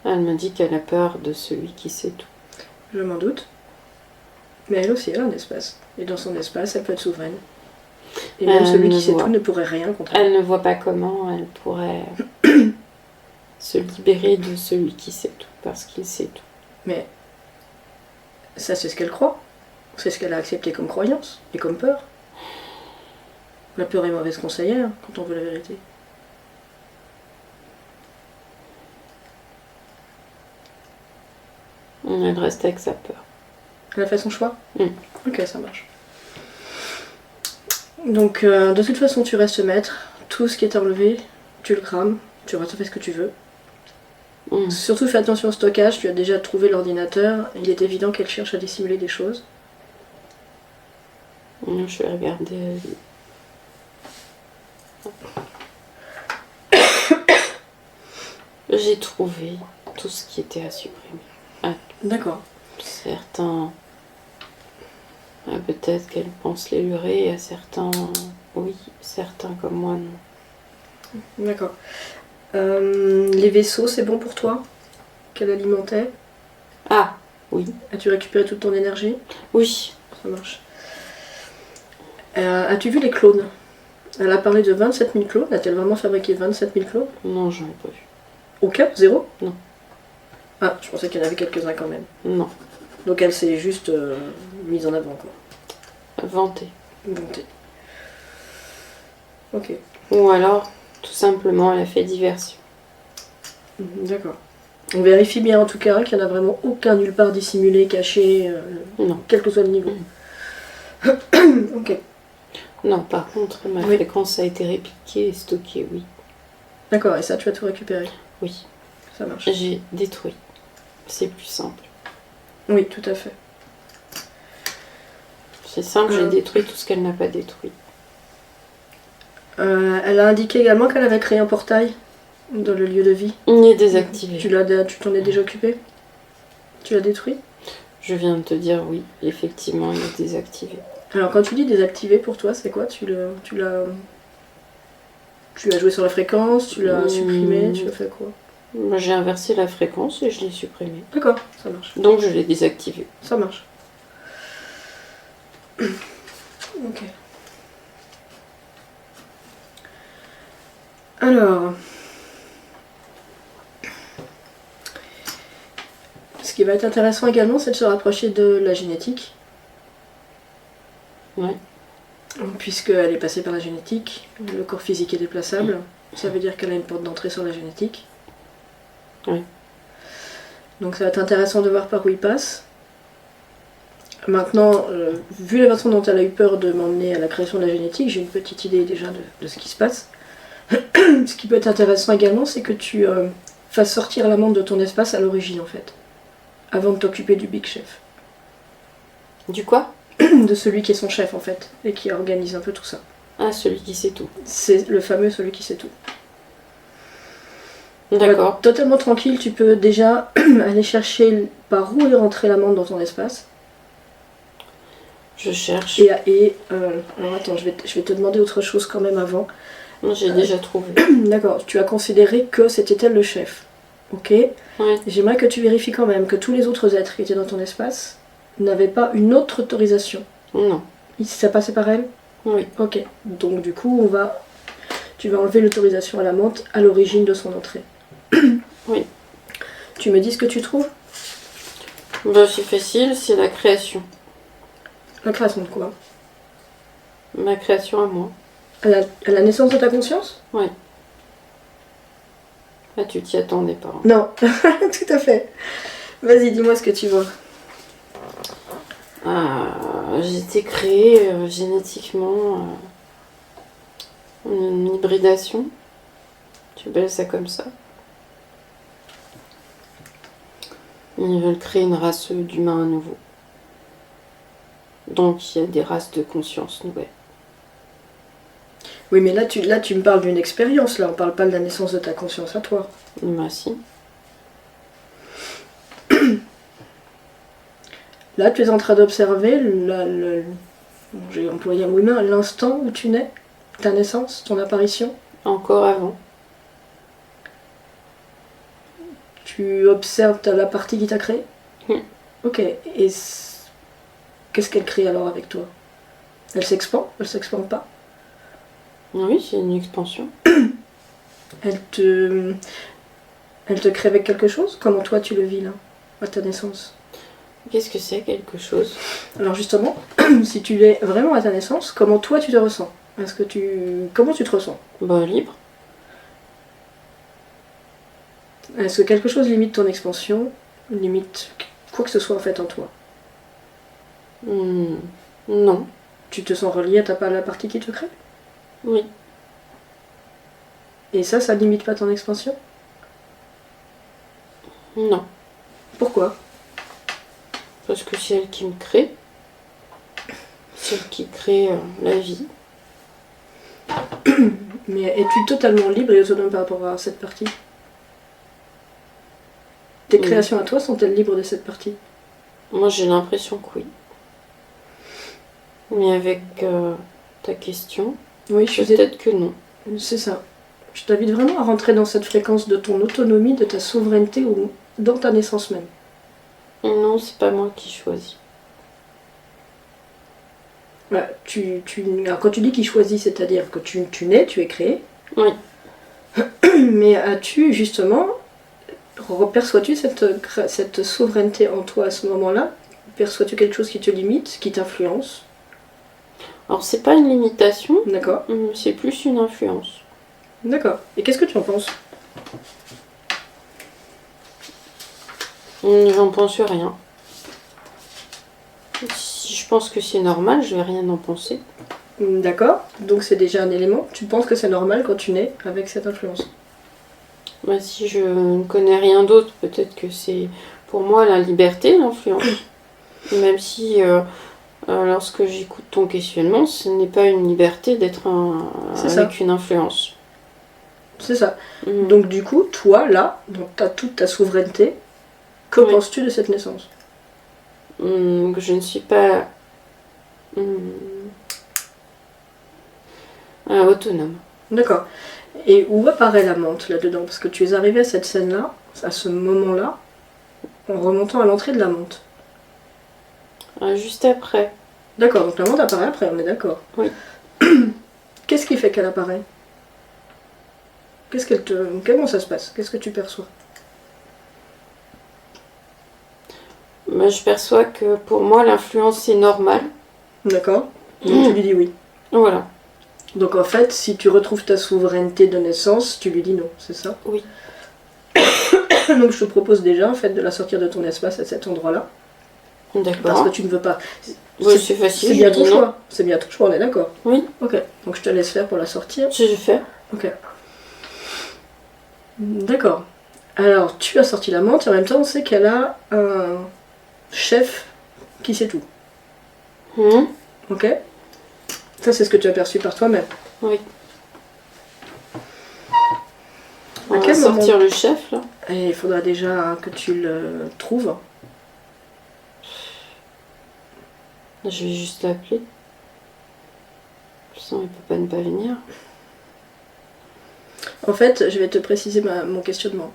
Elle me dit qu'elle a peur de celui qui sait tout. Je m'en doute. Mais elle aussi, elle a un espace. Et dans son espace, elle peut être souveraine. Et même celui qui sait tout ne pourrait rien contre elle. Elle ne voit pas comment elle pourrait se libérer de celui qui sait tout, parce qu'il sait tout. Mais ça, c'est ce qu'elle croit. C'est ce qu'elle a accepté comme croyance et comme peur. La peur est mauvaise conseillère quand on veut la vérité. Elle reste avec sa peur. Elle a fait son choix? Mm. Ok, ça marche. Donc, de toute façon, tu restes maître. Tout ce qui est enlevé, tu le crames. Tu fais ce que tu veux. Surtout, fais attention au stockage. Tu as déjà trouvé l'ordinateur. Il est évident qu'elle cherche à dissimuler des choses. Je vais regarder. J'ai trouvé tout ce qui était à supprimer. D'accord. Certains, peut-être qu'elle pense les leurrer, et à certains, oui, certains comme moi, non. D'accord. Les vaisseaux, c'est bon pour toi? Qu'elle alimentait? Ah, oui. As-tu récupéré toute ton énergie? Oui. Ça marche. As-tu vu les clones? Elle a parlé de 27 000 clones. A-t-elle vraiment fabriqué 27 000 clones? Non, j'en ai pas vu. Aucun? Zéro? Non. Ah, je pensais qu'il y en avait quelques-uns quand même. Non. Donc elle s'est juste mise en avant, quoi. Vanté. Montée. Ok. Ou alors, tout simplement, elle a fait diversion. D'accord. On vérifie bien en tout cas qu'il n'y en a vraiment aucun nulle part dissimulé, caché, Non. quel que soit le niveau. Ok. Non, par contre, ma Oui. fréquence a été répliquée et stockée, oui. D'accord, et ça tu as tout récupéré. Oui. Ça marche. J'ai détruit. C'est plus simple. Oui, tout à fait. C'est simple, j'ai détruit tout ce qu'elle n'a pas détruit. Elle a indiqué également qu'elle avait créé un portail dans le lieu de vie. Il est désactivé. Tu t'en es déjà occupé? Tu l'as détruit? Je viens de te dire oui, effectivement, il est désactivé. Alors quand tu dis désactivé pour toi, c'est quoi? Tu l'as joué sur la fréquence, tu l'as supprimé, tu as fait quoi? Moi, j'ai inversé la fréquence et je l'ai supprimé. D'accord, ça marche. Donc je l'ai désactivé. Ça marche. Ok. Alors, ce qui va être intéressant également, c'est de se rapprocher de la génétique. Ouais. Puisqu'elle est passée par la génétique, le corps physique est déplaçable, ça veut dire qu'elle a une porte d'entrée sur la génétique. Oui. Donc ça va être intéressant de voir par où il passe. Maintenant, vu la façon dont elle a eu peur de m'emmener à la création de la génétique, j'ai une petite idée déjà de ce qui se passe. Ce qui peut être intéressant également, c'est que tu fasses sortir l'amande de ton espace à l'origine en fait, avant de t'occuper du big chef. Du quoi? De celui qui est son chef en fait, et qui organise un peu tout ça. Ah, celui qui sait tout. C'est le fameux celui qui sait tout. D'accord. Totalement tranquille, tu peux déjà aller chercher par où est rentrée l'amande dans ton espace. Je cherche. Alors attends, je vais te demander autre chose quand même avant. J'ai déjà trouvé. D'accord, tu as considéré que c'était elle le chef. Ok. Ouais. J'aimerais que tu vérifies quand même que tous les autres êtres qui étaient dans ton espace n'avaient pas une autre autorisation. Non. Ça passait par elle? Oui. Ok. Donc du coup, tu vas enlever l'autorisation à la menthe à l'origine de son entrée. Oui. Tu me dis ce que tu trouves? Bah, c'est facile, c'est la création. La création de quoi? Ma création à moi. À la naissance de ta conscience? Oui. Ah, tu t'y attendais pas. Hein. Non, tout à fait. Vas-y, dis-moi ce que tu vois. J'ai été créée génétiquement une hybridation. Tu appelles ça comme ça. Ils veulent créer une race d'humains à nouveau. Donc il y a des races de conscience nouvelles. Oui, mais là tu me parles d'une expérience, là, on parle pas de la naissance de ta conscience à toi. Bah si. Là, tu es en train d'observer j'ai employé un mot humain, l'instant où tu nais, ta naissance, ton apparition. Encore avant. Tu observes la partie qui t'a créé. Ok, et qu'est-ce qu'elle crée alors avec toi? Elle s'expand? Elle s'expande pas? Oui, c'est une expansion. Elle te crée avec quelque chose? Comment toi tu le vis là, à ta naissance? Qu'est-ce que c'est quelque chose? Alors justement, si tu l'es vraiment à ta naissance, comment toi tu te ressens? Comment tu te ressens? Bah libre. Est-ce que quelque chose limite ton expansion? Limite quoi que ce soit en fait en toi? Non. Tu te sens relié à la partie qui te crée? Oui. Et ça limite pas ton expansion? Non. Pourquoi? Parce que c'est elle qui me crée. C'est elle qui crée la vie. Mais es-tu totalement libre et autonome par rapport à cette partie? Tes créations à toi sont-elles libres de cette partie? Moi j'ai l'impression que oui. Mais avec ta question, oui, peut-être que non. C'est ça. Je t'invite vraiment à rentrer dans cette fréquence de ton autonomie, de ta souveraineté ou dans ta naissance même. Non, c'est pas moi qui choisis. Voilà, alors quand tu dis qu'il choisit, c'est-à-dire que tu nais, tu es créé. Oui. Mais as-tu justement Perçois-tu cette souveraineté en toi à ce moment-là? Perçois-tu quelque chose qui te limite, qui t'influence? Alors, c'est pas une limitation, D'accord. c'est plus une influence. D'accord. Et qu'est-ce que tu en penses? J'en pense rien. Si je pense que c'est normal, je vais rien en penser. D'accord. Donc c'est déjà un élément. Tu penses que c'est normal quand tu nais avec cette influence? Bah, si je ne connais rien d'autre, peut-être que c'est pour moi la liberté, l'influence. Même si lorsque j'écoute ton questionnement, ce n'est pas une liberté d'être avec une influence. C'est ça. Donc du coup, toi, là, tu as toute ta souveraineté. Que penses-tu de cette naissance? Que je ne suis pas autonome. D'accord. Et où apparaît la menthe là-dedans? Parce que tu es arrivé à cette scène-là, à ce moment-là, en remontant à l'entrée de la menthe. Juste après. D'accord, donc la menthe apparaît après, on est d'accord. Oui. Qu'est-ce qui fait qu'elle apparaît? Comment ça se passe? Qu'est-ce que tu perçois? Bah, je perçois que pour moi, l'influence, c'est normal. D'accord. Donc tu lui dis oui. Voilà. Donc en fait, si tu retrouves ta souveraineté de naissance, tu lui dis non, c'est ça? Oui. Donc je te propose déjà en fait de la sortir de ton espace à cet endroit-là. D'accord. Parce que tu ne veux pas. Ouais, c'est facile. C'est bien ton choix. C'est bien ton choix, on est d'accord? Oui. Ok. Donc je te laisse faire pour la sortir. Je vais faire. Ok. D'accord. Alors tu as sorti la menthe et en même temps on sait qu'elle a un chef qui sait tout. Ok. Ça c'est ce que tu as perçu par toi-même. Oui. À On quel va moment sortir le chef là. Et il faudra déjà que tu le trouves. Je vais juste l'appeler. Sinon il peut pas ne pas venir. En fait, je vais te préciser mon questionnement.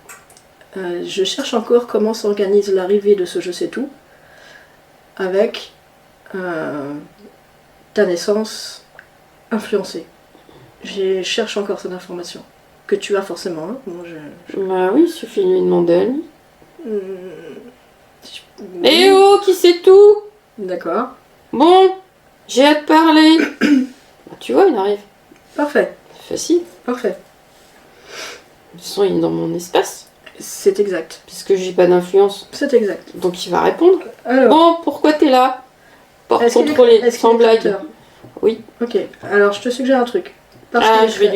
Je cherche encore comment s'organise l'arrivée de ce je sais tout avec ta naissance influencée. Je cherche encore cette information. Que tu as forcément. Hein. Moi, Bah oui, il suffit de lui demander à lui. Oui. Eh oh, qui sait tout? D'accord. Bon, j'ai hâte de parler. Bah, tu vois, il arrive. Parfait. C'est facile. Parfait. De toute façon, il est dans mon espace. C'est exact. Puisque j'ai pas d'influence. C'est exact. Donc il va répondre. Alors, bon, pourquoi t'es là? Pour contrôler, sans blague. Oui. Ok, alors je te suggère un truc. Je vais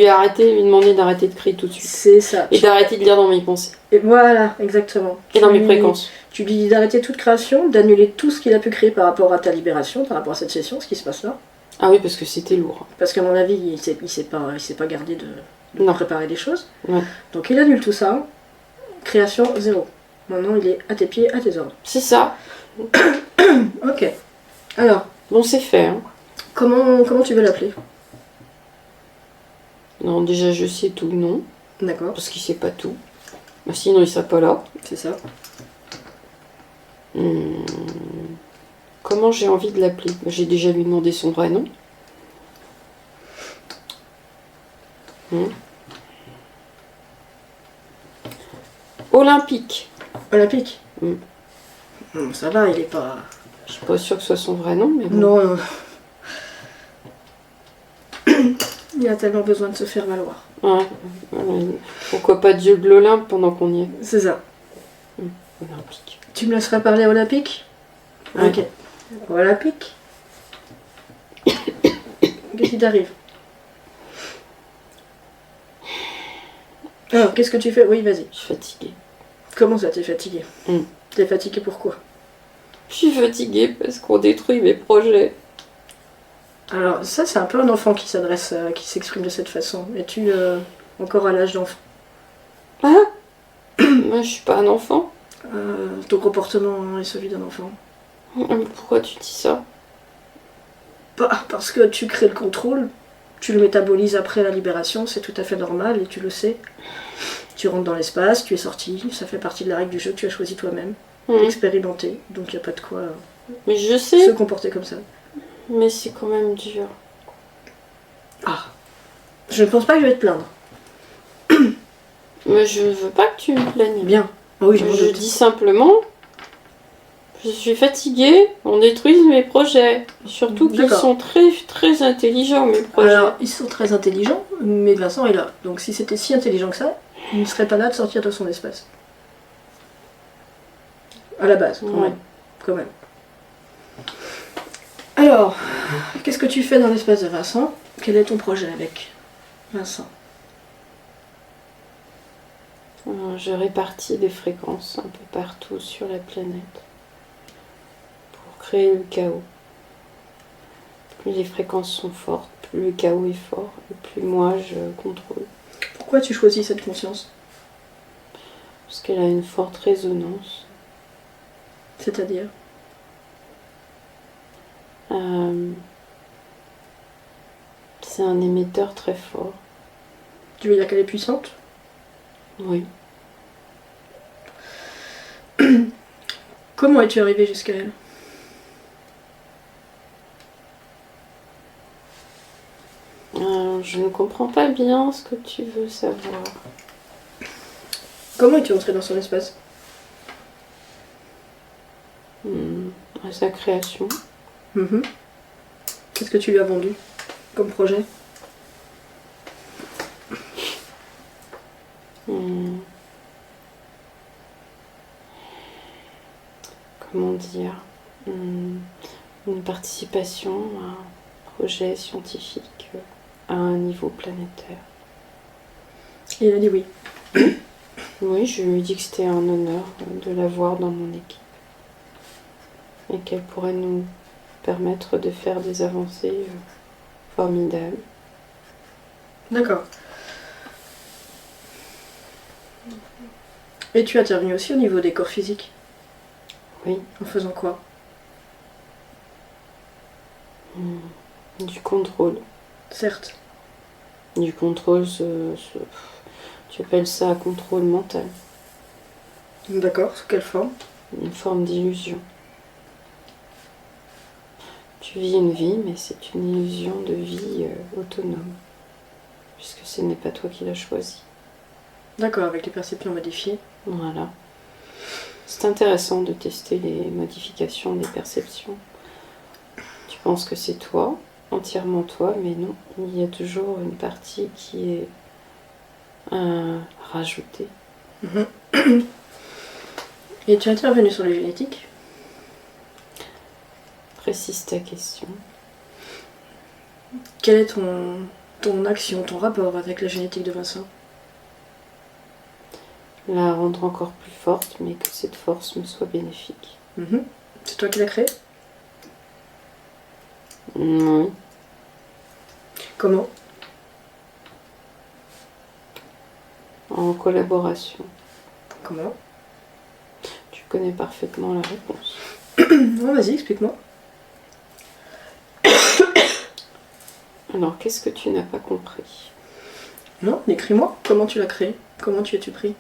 lui demander d'arrêter de crier tout de suite. C'est ça. Et d'arrêter de lire dans mes pensées. Et voilà, exactement. Et dans mes fréquences. Tu lui dis d'arrêter toute création, d'annuler tout ce qu'il a pu créer par rapport à ta libération, par rapport à cette session, ce qui se passe là. Ah oui, parce que c'était lourd. Parce qu'à mon avis, il s'est pas gardé de préparer des choses. Ouais. Donc il annule tout ça. Création 0. Maintenant, il est à tes pieds, à tes ordres. C'est ça. Ok. Alors. Bon, c'est fait. Hein. Comment tu veux l'appeler? Non, déjà, je sais tout, non. D'accord. Parce qu'il sait pas tout. Bah, sinon, il serait pas là. C'est ça. Comment j'ai envie de l'appeler? J'ai déjà lui demandé son vrai nom. Olympique. Olympique. Ça va, il est pas... Je suis pas sûre que ce soit son vrai nom, mais bon. Non. Il a tellement besoin de se faire valoir. Ouais. Pourquoi pas Dieu de l'Olympe pendant qu'on y est? C'est ça. Olympique. Tu me laisseras parler Olympique? Ouais. Ok. Olympique. Qu'est-ce qui t'arrive? Alors, qu'est-ce que tu fais? Oui, vas-y. Je suis fatiguée. Comment ça, t'es fatiguée? T'es fatiguée pourquoi? Je suis fatiguée parce qu'on détruit mes projets. Alors, ça, c'est un peu un enfant qui s'exprime de cette façon. Es-tu encore à l'âge d'enfant? Ah? Moi, je suis pas un enfant. Ton comportement est celui d'un enfant. Pourquoi tu dis ça? Parce que tu crées le contrôle, tu le métabolises après la libération, c'est tout à fait normal et tu le sais. Tu rentres dans l'espace, tu es sorti, ça fait partie de la règle du jeu que tu as choisi toi-même. Expérimenter, donc il n'y a pas de quoi mais je sais. se comporter comme ça. Mais c'est quand même dur. Ah, je ne pense pas que je vais te plaindre. Mais je veux pas que tu me plaignes. Bien, Ah oui, je m'en Je doute. dis simplement, je suis fatiguée, on détruise mes projets. Surtout qu'ils D'accord. sont très, très intelligents, mes projets. Alors, ils sont très intelligents, mais Vincent est là. Donc si c'était si intelligent que ça, il ne serait pas là de sortir de son espace. À la base, quand Ouais. même. Quand même. Alors, qu'est-ce que tu fais dans l'espace de Vincent? Quel est ton projet avec Vincent? Je répartis des fréquences un peu partout sur la planète pour créer le chaos. Plus les fréquences sont fortes, plus le chaos est fort, et plus moi je contrôle. Pourquoi tu choisis cette conscience? Parce qu'elle a une forte résonance. C'est-à-dire? C'est un émetteur très fort. Tu veux dire qu'elle est puissante? Oui. Comment es-tu arrivé jusqu'à elle? Je ne comprends pas bien ce que tu veux savoir. Comment es-tu entré dans son espace? À sa création. Mhm. Qu'est-ce que tu lui as vendu comme projet? Comment dire, une participation à un projet scientifique à un niveau planétaire. Et il a dit oui. Oui, je lui ai dit que c'était un honneur de l'avoir dans mon équipe et qu'elle pourrait nous permettre de faire des avancées formidables. D'accord. Et tu es intervenu aussi au niveau des corps physiques? Oui. En faisant quoi? Du contrôle. Certes. Du contrôle, tu appelles ça contrôle mental. D'accord, sous quelle forme? Une forme d'illusion. Tu vis une vie, mais c'est une illusion de vie autonome, puisque ce n'est pas toi qui l'as choisi. D'accord, avec les perceptions modifiées. Voilà. C'est intéressant de tester les modifications des perceptions. Tu penses que c'est toi, entièrement toi, mais non, il y a toujours une partie qui est rajoutée. Et tu es intervenu sur les génétiques? Précise ta question. Quelle est ton action, ton rapport avec la génétique de Vincent? La rendre encore plus forte, mais que cette force me soit bénéfique. C'est toi qui l'as créée? Oui. Comment? En collaboration. Comment? Tu connais parfaitement la réponse. Non, vas-y, explique-moi. Alors, qu'est-ce que tu n'as pas compris? Non, écris-moi. Comment tu l'as créé? Comment tu es-tu pris?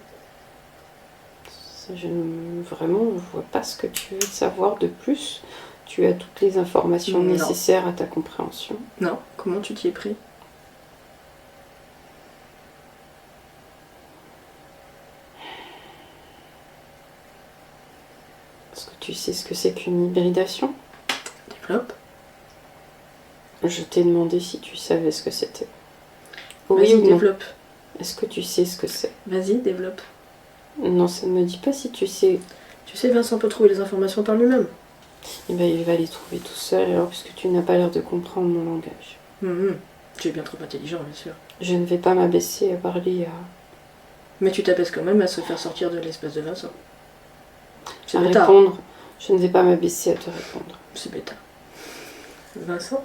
Vraiment, je vois pas ce que tu veux savoir de plus. Tu as toutes les informations Non. nécessaires à ta compréhension. Non, comment tu t'y es pris? Est-ce que tu sais ce que c'est qu'une hybridation? Développe. Je t'ai demandé si tu savais ce que c'était. Oui Vas-y, ou non? développe. Est-ce que tu sais ce que c'est? Vas-y, développe. Non, ça ne me dit pas si tu sais. Tu sais, Vincent peut trouver les informations par lui-même. Eh ben, il va les trouver tout seul, alors, puisque tu n'as pas l'air de comprendre mon langage. Tu es bien trop intelligent, bien sûr. Je ne vais pas m'abaisser à parler Mais tu t'abaisses quand même à se faire sortir de l'espace de Vincent. C'est à bêta. répondre. Je ne vais pas m'abaisser à te répondre. C'est bêta. Vincent,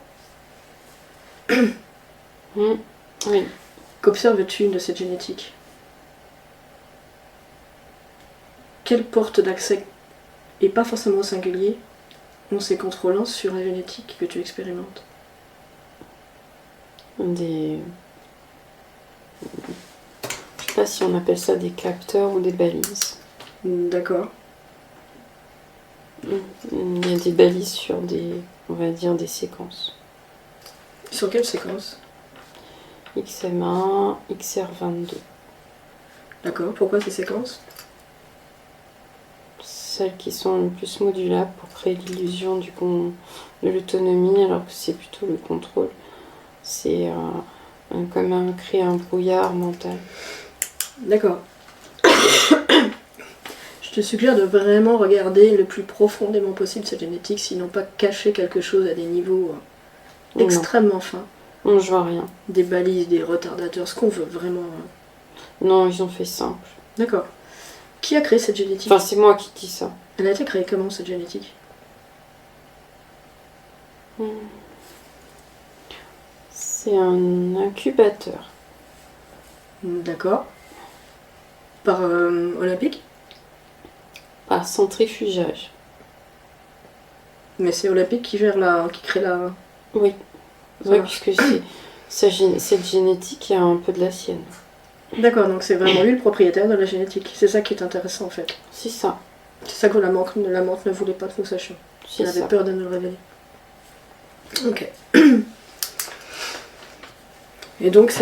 Oui. qu'observes-tu de cette génétique? Quelle porte d'accès, et pas forcément au singulier, ont ces contrôlants sur la génétique que tu expérimentes? Je sais pas si on appelle ça des capteurs ou des balises. D'accord. Il y a des balises sur on va dire, des séquences. Sur quelle séquence? XM1, XR22. D'accord, pourquoi ces séquences? celles qui sont le plus modulables pour créer l'illusion de l'autonomie, alors que c'est plutôt le contrôle. C'est comme créer un brouillard mental. D'accord. Je te suggère de vraiment regarder le plus profondément possible cette génétique, sinon pas cacher quelque chose à des niveaux extrêmement fins. Non, je vois rien. Des balises, des retardateurs, ce qu'on veut, vraiment. Non, ils ont fait simple. D'accord. Qui a créé cette génétique? Enfin, c'est moi qui dis ça. Elle a été créée comment, cette génétique? C'est un incubateur. D'accord. Par Olympique? Par centrifugage. Mais c'est Olympique qui crée la... Oui. Ça Oui, marche. puisque cette génétique, il y a un peu de la sienne. D'accord, donc c'est vraiment lui le propriétaire de la génétique. C'est ça qui est intéressant en fait. C'est ça. C'est ça que la menthe ne voulait pas que nous sachions. C'est Elle avait ça. peur de nous le révéler. Ok. Et donc,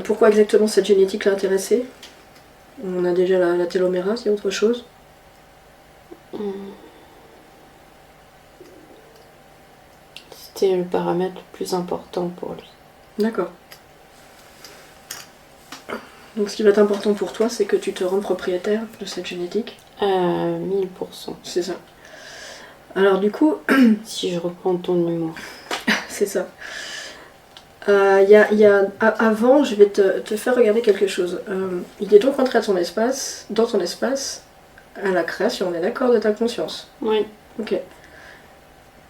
pourquoi exactement cette génétique l'a intéressée? On a déjà la télomérase, il y a autre chose? C'était le paramètre le plus important pour lui. D'accord. Donc ce qui va être important pour toi, c'est que tu te rends propriétaire de cette génétique. 1000%. C'est ça. Alors du coup, Si je reprends ton humour. c'est ça. Avant, je vais te faire regarder quelque chose. Il est donc entré dans ton espace, à la création, on est d'accord, de ta conscience. Oui. Ok.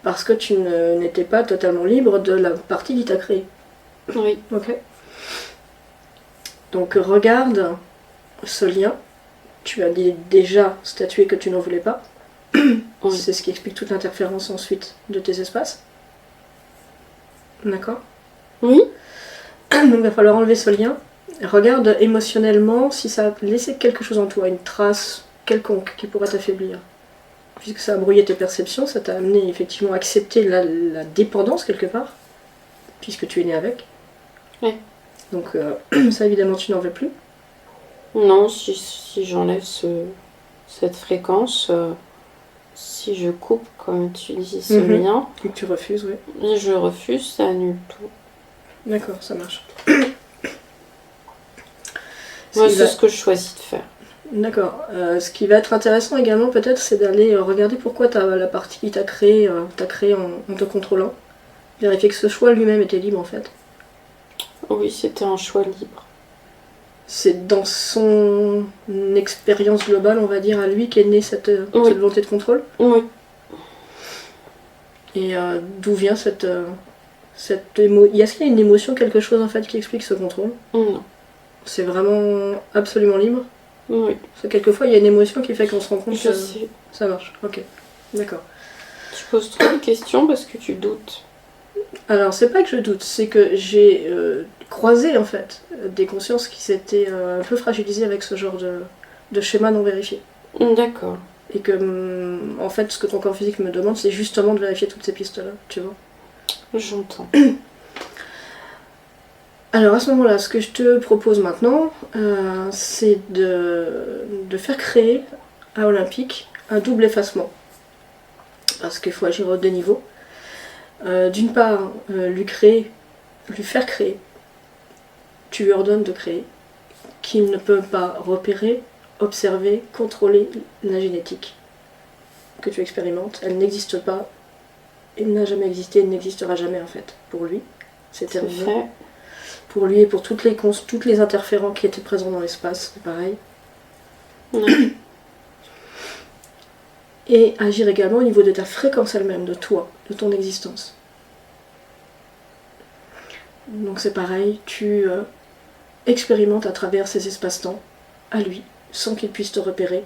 Parce que tu n'étais pas totalement libre de la partie qui t'a créé. Oui. Ok. Donc regarde ce lien. Tu as déjà statué que tu n'en voulais pas. Oui. C'est ce qui explique toute l'interférence ensuite de tes espaces. D'accord. Oui. Donc il va falloir enlever ce lien. Regarde émotionnellement si ça a laissé quelque chose en toi, une trace quelconque qui pourrait t'affaiblir. Puisque ça a brouillé tes perceptions, ça t'a amené effectivement à accepter la dépendance quelque part, puisque tu es né avec. Oui. Donc ça évidemment tu n'en veux plus. Non, si j'enlève cette fréquence, si je coupe, comme tu dis, ce lien, Et que tu refuses, oui. et je refuse, ça annule tout. D'accord, ça marche. Moi, c'est ce que je choisis de faire. D'accord. Ce qui va être intéressant également peut-être, c'est d'aller regarder pourquoi la partie qui t'a créé en te contrôlant. Vérifier que ce choix lui-même était libre en fait. Oui, c'était un choix libre. C'est dans son expérience globale, on va dire, à lui, qu'est née cette volonté de contrôle. Oui. Et d'où vient est-ce qu'il y a une émotion, quelque chose en fait qui explique ce contrôle? Non. C'est vraiment absolument libre? Oui. Parce que quelquefois il y a une émotion qui fait qu'on se rend compte Je que sais. ça marche. Ok, d'accord. Tu poses trop de questions parce que tu doutes. Alors c'est pas que je doute, c'est que j'ai croisé en fait des consciences qui s'étaient un peu fragilisées avec ce genre de schéma non vérifié. D'accord. Et que en fait ce que ton corps physique me demande, c'est justement de vérifier toutes ces pistes-là, tu vois. J'entends. Alors à ce moment-là, ce que je te propose maintenant, c'est de faire créer à Olympique un double effacement. Parce qu'il faut agir à deux niveaux. D'une part, lui faire créer. Tu lui ordonnes de créer. Qu'il ne peut pas repérer, observer, contrôler la génétique que tu expérimentes. Elle n'existe pas, elle n'a jamais existé, elle n'existera jamais en fait, pour lui. C'est terminé. Fait. Pour lui et pour toutes les interférents qui étaient présents dans l'espace, c'est pareil. Ouais. Et agir également au niveau de ta fréquence elle-même, de toi, de ton existence. Donc c'est pareil, tu expérimentes à travers ces espaces-temps, à lui, sans qu'il puisse te repérer,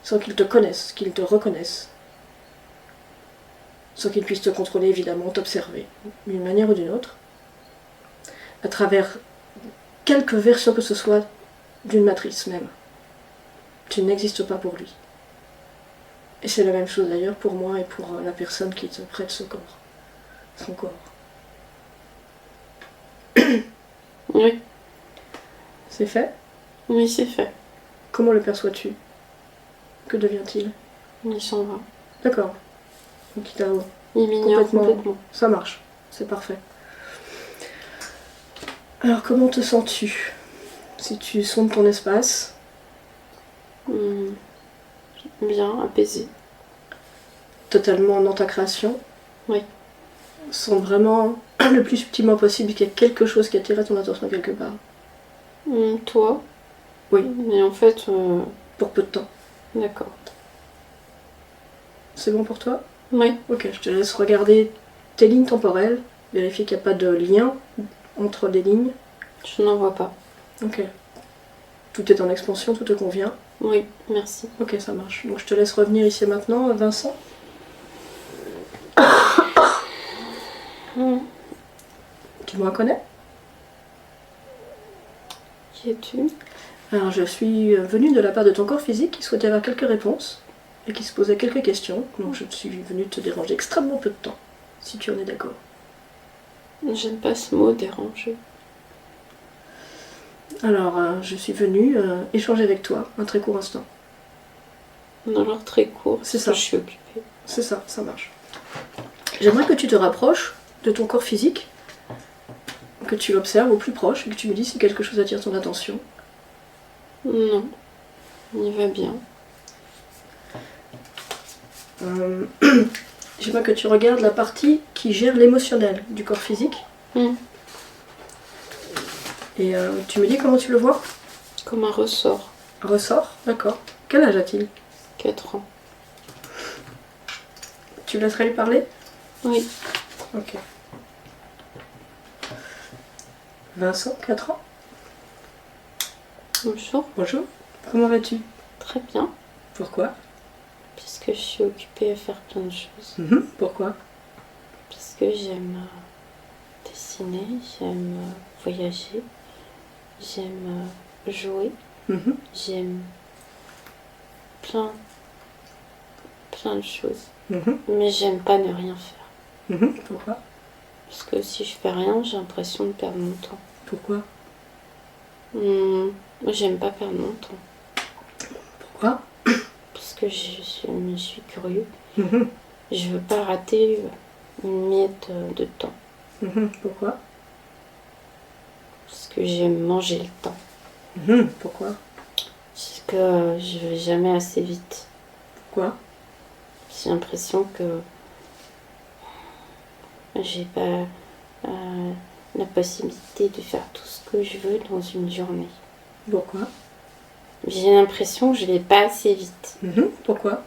sans qu'il te connaisse, qu'il te reconnaisse, sans qu'il puisse te contrôler évidemment, t'observer, d'une manière ou d'une autre, à travers quelque version que ce soit d'une matrice même. Tu n'existes pas pour lui. Et c'est la même chose d'ailleurs pour moi et pour la personne qui te prête ce corps. Son corps. Oui. C'est fait? Oui, c'est fait. Comment le perçois-tu? Que devient-il? Il s'en va. D'accord. Donc Il m'ignore complètement. Ça marche, c'est parfait. Alors comment te sens-tu si tu sondes ton espace? Bien, apaisé. Totalement dans ta création? Oui. Sens vraiment le plus subtilement possible qu'il y a quelque chose qui attire ton attention quelque part. Toi? Oui. Mais en fait... Pour peu de temps. D'accord. C'est bon pour toi? Oui. Ok, je te laisse regarder tes lignes temporelles, vérifier qu'il n'y a pas de lien entre des lignes. Je n'en vois pas. Ok. Tout est en expansion, tout te convient? Oui, merci. Ok, ça marche. Donc je te laisse revenir ici et maintenant, Vincent. Tu me reconnais? Qui es-tu? Alors je suis venue de la part de ton corps physique qui souhaitait avoir quelques réponses et qui se posait quelques questions. Donc je suis venue te déranger extrêmement peu de temps, si tu en es d'accord. J'aime pas ce mot, déranger. Alors je suis venue échanger avec toi un très court instant. Alors très court, C'est ça. Je suis occupée. C'est ça, ça marche. J'aimerais que tu te rapproches de ton corps physique, que tu l'observes au plus proche et que tu me dises si quelque chose attire ton attention. Non, il va bien. J'aimerais que tu regardes la partie qui gère l'émotionnel du corps physique. Et tu me dis comment tu le vois? Comme un ressort. Un ressort, d'accord. Quel âge a-t-il? 4 ans. Tu laisserais lui parler? Oui. Ok. Vincent, 4 ans. Bonjour. Bonjour. Comment vas-tu? Très bien. Pourquoi? Puisque je suis occupée à faire plein de choses. Pourquoi? Parce que j'aime dessiner, j'aime voyager, j'aime jouer, j'aime plein de choses. Mais j'aime pas ne rien faire. Pourquoi? Parce que si je fais rien, j'ai l'impression de perdre mon temps. Pourquoi? Moi, j'aime pas perdre mon temps. Pourquoi? Parce que je suis curieux. Je veux pas rater une miette de temps. Pourquoi? Parce que j'aime manger le temps. Pourquoi? Parce que je vais jamais assez vite. Pourquoi? J'ai l'impression que j'ai pas la possibilité de faire tout ce que je veux dans une journée. Pourquoi? J'ai l'impression que je vais pas assez vite. Pourquoi?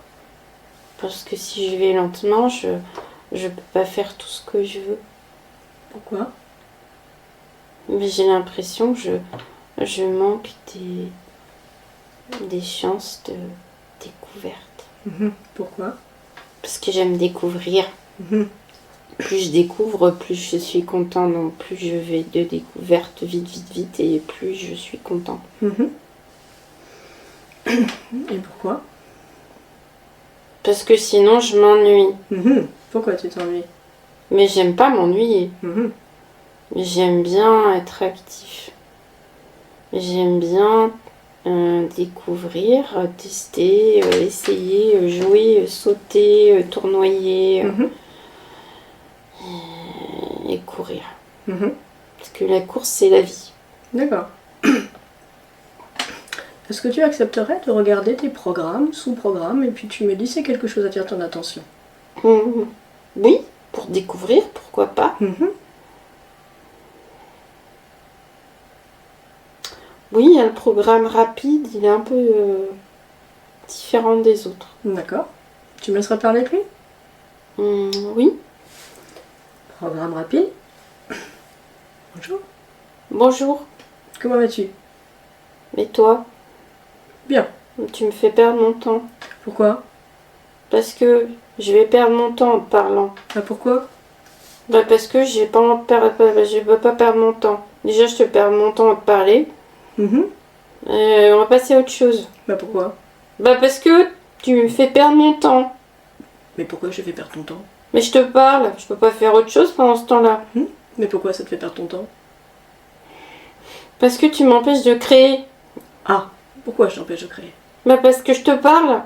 Parce que si je vais lentement, je peux pas faire tout ce que je veux. Pourquoi? Mais j'ai l'impression que je manque des chances de découverte. Pourquoi? Parce que j'aime découvrir. Plus je découvre, plus je suis content. Donc plus je vais de découverte vite et plus je suis content. Et pourquoi? Parce que sinon je m'ennuie. Pourquoi tu t'ennuies? Mais j'aime pas m'ennuyer. Mais j'aime bien être actif. J'aime bien découvrir, tester, essayer, jouer, sauter, tournoyer et courir. Parce que la course, c'est la vie. D'accord. Est-ce que tu accepterais de regarder tes programmes, sous-programmes, et puis tu me dis si quelque chose attire ton attention? Oui, pour découvrir, pourquoi pas. Oui, il y a le programme rapide, il est un peu différent des autres. D'accord. Tu me laisseras parler avec lui? Oui. Programme rapide. Bonjour. Bonjour. Comment vas-tu? Et toi? Bien. Tu me fais perdre mon temps. Pourquoi? Parce que je vais perdre mon temps en te parlant. Ah, pourquoi? Parce que je veux pas perdre mon temps. Déjà, je te perds mon temps à te parler. On va passer à autre chose. Pourquoi? Parce que tu me fais perdre mon temps. Mais pourquoi je fais perdre ton temps? Mais je te parle, je peux pas faire autre chose pendant ce temps-là. Mais pourquoi ça te fait perdre ton temps? Parce que tu m'empêches de créer. Ah, pourquoi je t'empêche de créer? Parce que je te parle.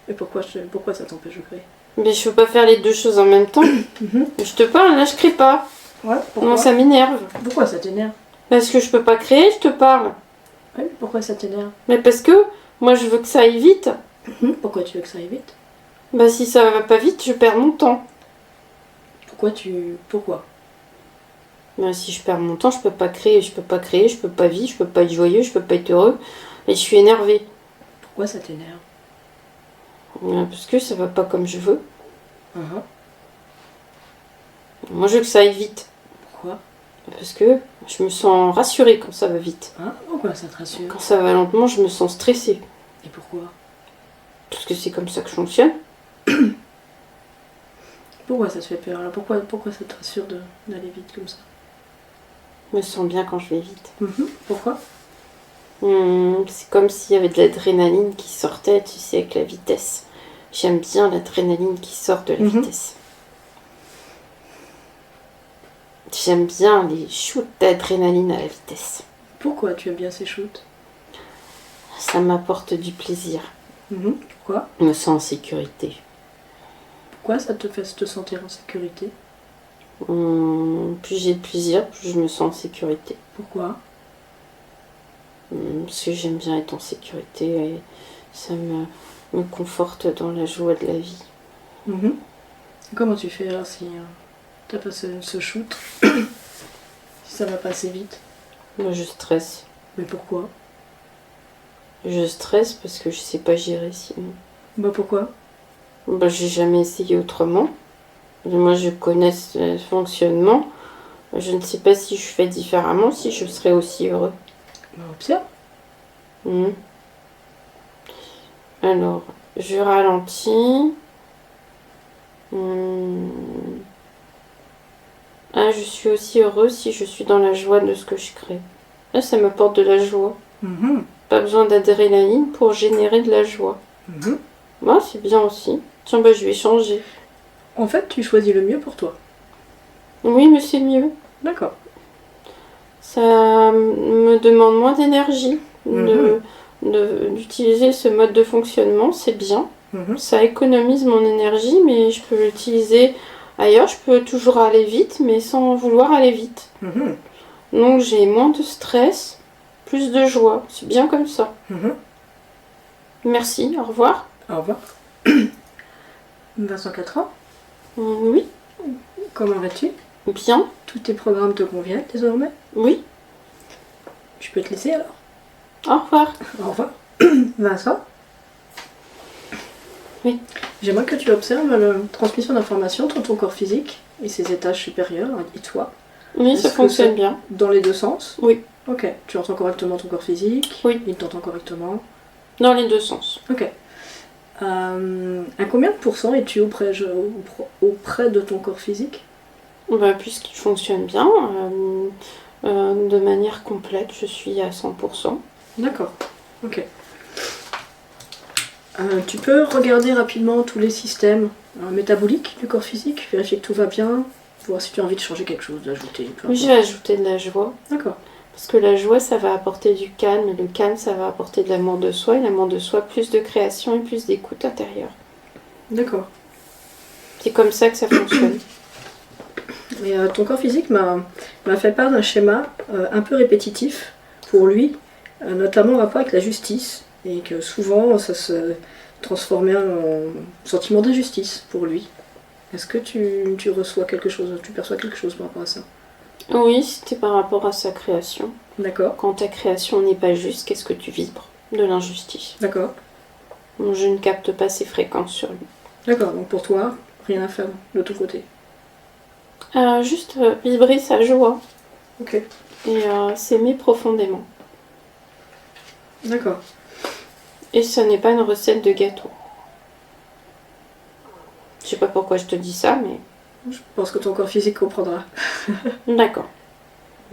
Et pourquoi ça t'empêche de créer? Mais je peux pas faire les deux choses en même temps. Mhm. Je te parle, là je crée pas. Ouais, pourquoi? Non, ça m'énerve. Pourquoi ça t'énerve? Parce que je peux pas créer, je te parle. Ouais, pourquoi ça t'énerve? Mais parce que moi je veux que ça aille vite. Pourquoi tu veux que ça aille vite? Bah si ça va pas vite, je perds mon temps. Pourquoi? Bah si je perds mon temps, je peux pas créer, je peux pas vivre, je peux pas être joyeux, je peux pas être heureux. Et je suis énervée. Pourquoi ça t'énerve? Parce que ça va pas comme je veux. Uh-huh. Moi je veux que ça aille vite. Pourquoi? Parce que je me sens rassurée quand ça va vite. Hein? Pourquoi ça te rassure? Quand ça va lentement, je me sens stressée. Et pourquoi? Parce que c'est comme ça que je fonctionne. Pourquoi ça te fait peur? Alors pourquoi ça te rassure d'aller vite comme ça? Je me sens bien quand je vais vite. Pourquoi? C'est comme s'il y avait de l'adrénaline qui sortait, tu sais, avec la vitesse. J'aime bien l'adrénaline qui sort de la vitesse. J'aime bien les shoots d'adrénaline à la vitesse. Pourquoi tu aimes bien ces shoots? Ça m'apporte du plaisir. Pourquoi? Je me sens en sécurité. Pourquoi ça te fait te sentir en sécurité? Plus j'ai de plaisir, plus je me sens en sécurité. Pourquoi? Parce que j'aime bien être en sécurité et ça me conforte dans la joie de la vie. Comment tu fais alors si t'as pas ce shoot? Si ça va pas assez vite? Moi je stresse. Mais pourquoi? Je stresse parce que je sais pas gérer sinon. Bah pourquoi? Bah j'ai jamais essayé autrement. Moi je connais ce fonctionnement. Je ne sais pas si je fais différemment, si je serais aussi heureux. Bah observe. Alors, je ralentis. Ah, je suis aussi heureuse si je suis dans la joie de ce que je crée. Là, ça m'apporte de la joie. Pas besoin d'adrénaline pour générer de la joie. Moi, c'est bien aussi. Tiens, bah, je vais changer. En fait, tu choisis le mieux pour toi. Oui, mais c'est mieux. D'accord. Ça me demande moins d'énergie d'utiliser ce mode de fonctionnement, c'est bien. Ça économise mon énergie, mais je peux l'utiliser ailleurs. Je peux toujours aller vite, mais sans vouloir aller vite. Donc j'ai moins de stress, plus de joie. C'est bien comme ça. Merci, au revoir. Au revoir. Vincent 4 ans. Oui. Comment vas-tu? Bien. Tous tes programmes te conviennent désormais? Oui. Je peux te laisser alors? Au revoir. Au revoir. Vincent? Oui. J'aimerais que tu observes la transmission d'informations entre ton corps physique et ses étages supérieurs et toi. Oui, ça fonctionne bien. Dans les deux sens? Oui. Ok. Tu entends correctement ton corps physique? Oui. Il t'entend correctement? Dans les deux sens. Ok. À combien de pourcents es-tu auprès de ton corps physique? Bah, puisqu'il fonctionne bien, de manière complète, je suis à 100%. D'accord. Ok. Tu peux regarder rapidement tous les systèmes métaboliques du corps physique, vérifier que tout va bien, voir si tu as envie de changer quelque chose, d'ajouter. Oui, je vais ajouter de la joie. D'accord. Parce que la joie, ça va apporter du calme, et le calme, ça va apporter de l'amour de soi, et l'amour de soi, plus de création et plus d'écoute intérieure. D'accord. C'est comme ça que ça fonctionne. Et ton corps physique m'a fait part d'un schéma un peu répétitif pour lui, notamment en rapport avec la justice, et que souvent ça se transformait en sentiment d'injustice pour lui. Est-ce que tu reçois quelque chose, tu perçois quelque chose par rapport à ça? Oui, c'était par rapport à sa création. D'accord. Quand ta création n'est pas juste, qu'est-ce que tu vibres? De l'injustice. D'accord. Je ne capte pas ces fréquences sur lui. D'accord, donc pour toi, rien à faire de ton côté. Juste vibrer sa joie. Ok. Et s'aimer profondément. D'accord. Et ce n'est pas une recette de gâteau. Je sais pas pourquoi je te dis ça, mais... Je pense que ton corps physique comprendra. D'accord.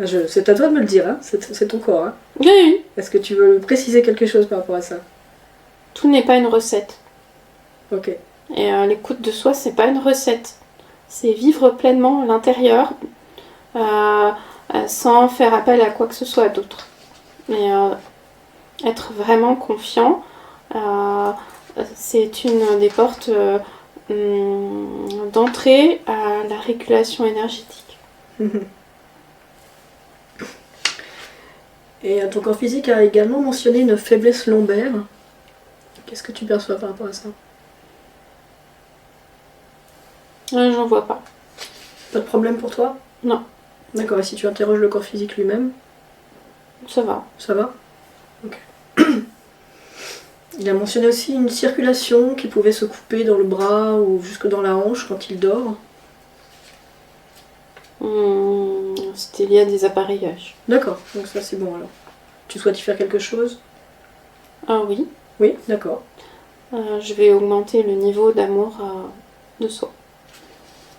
C'est à toi de me le dire, hein. C'est ton corps. Hein. Oui. Est-ce que tu veux préciser quelque chose par rapport à ça? Tout n'est pas une recette. Ok. Et l'écoute de soi, c'est pas une recette. C'est vivre pleinement à l'intérieur, sans faire appel à quoi que ce soit d'autre. Et être vraiment confiant, c'est une des portes d'entrée à la régulation énergétique. Et ton corps physique a également mentionné une faiblesse lombaire. Qu'est-ce que tu perçois par rapport à ça? J'en vois pas. Pas de problème pour toi? Non. D'accord, et si tu interroges le corps physique lui-même, Ça va. ça va? Ok. Il a mentionné aussi une circulation qui pouvait se couper dans le bras ou jusque dans la hanche quand il dort. C'était lié à des appareillages. D'accord, donc ça c'est bon alors. Tu souhaites y faire quelque chose? Ah oui. Oui, d'accord. Je vais augmenter le niveau d'amour de soi.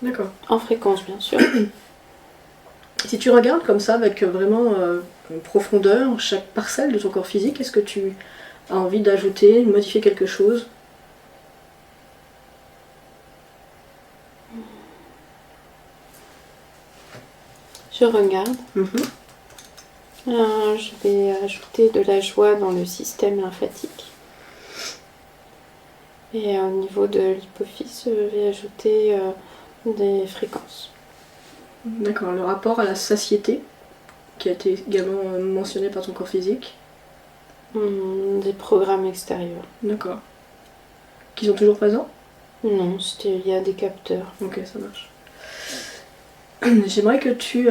D'accord. En fréquence, bien sûr. Si tu regardes comme ça avec vraiment en profondeur chaque parcelle de ton corps physique, est-ce que tu as envie d'ajouter, de modifier quelque chose? Je regarde. Mhm. Je vais ajouter de la joie dans le système lymphatique. Et au niveau de l'hypophyse, je vais ajouter des fréquences. D'accord, le rapport à la satiété, qui a été également mentionné par ton corps physique. Des programmes extérieurs. D'accord. Qui sont toujours présents? Non, c'était lié à des capteurs. Ok, ça marche. J'aimerais que tu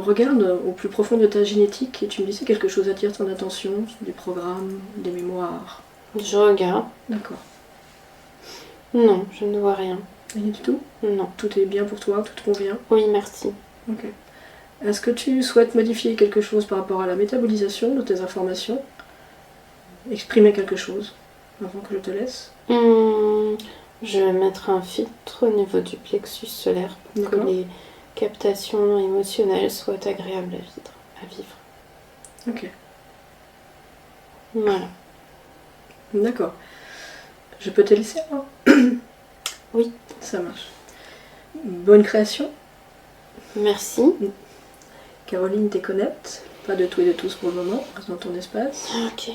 regardes au plus profond de ta génétique et tu me dis si quelque chose attire ton attention, des programmes, des mémoires. Je regarde. D'accord. Non, je ne vois rien. Rien du tout? Non. Tout est bien pour toi, tout te convient? Oui, merci. Ok. Est-ce que tu souhaites modifier quelque chose par rapport à la métabolisation de tes informations? Exprimer quelque chose avant que je te laisse? Je vais mettre un filtre au niveau du plexus solaire pour que les captations émotionnelles soient agréables à vivre. Ok. Voilà. D'accord. Je peux te laisser moi? Oui. Ça marche. Bonne création. Merci. Caroline déconnecte. Pas de tout et de tous pour le moment. Reste dans ton espace. Ok.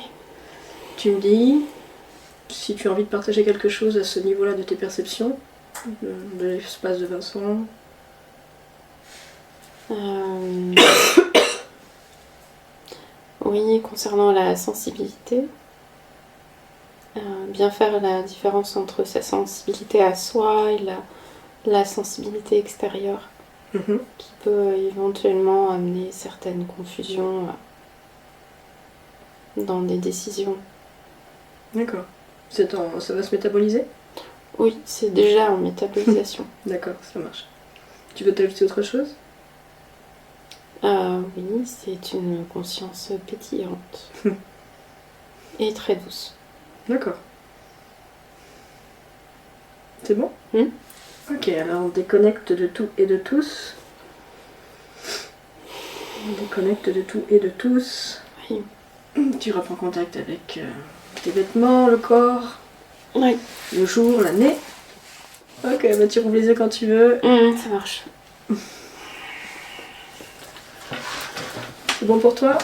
Tu me dis si tu as envie de partager quelque chose à ce niveau-là de tes perceptions, de l'espace de Vincent. Oui, concernant la sensibilité, bien faire la différence entre sa sensibilité à soi et la sensibilité extérieure, qui peut éventuellement amener certaines confusions dans des décisions. D'accord. Ça va se métaboliser? Oui, c'est déjà en métabolisation. D'accord, ça marche. Tu veux t'ajouter autre chose? Oui, c'est une conscience pétillante et très douce. D'accord. C'est bon? Ok, alors on déconnecte de tout et de tous. On déconnecte de tout et de tous. Oui. Tu reprends contact avec tes vêtements, le corps, Oui. le jour, l'année. Ok, bah tu rouvres les yeux quand tu veux. Ça marche. C'est bon pour toi?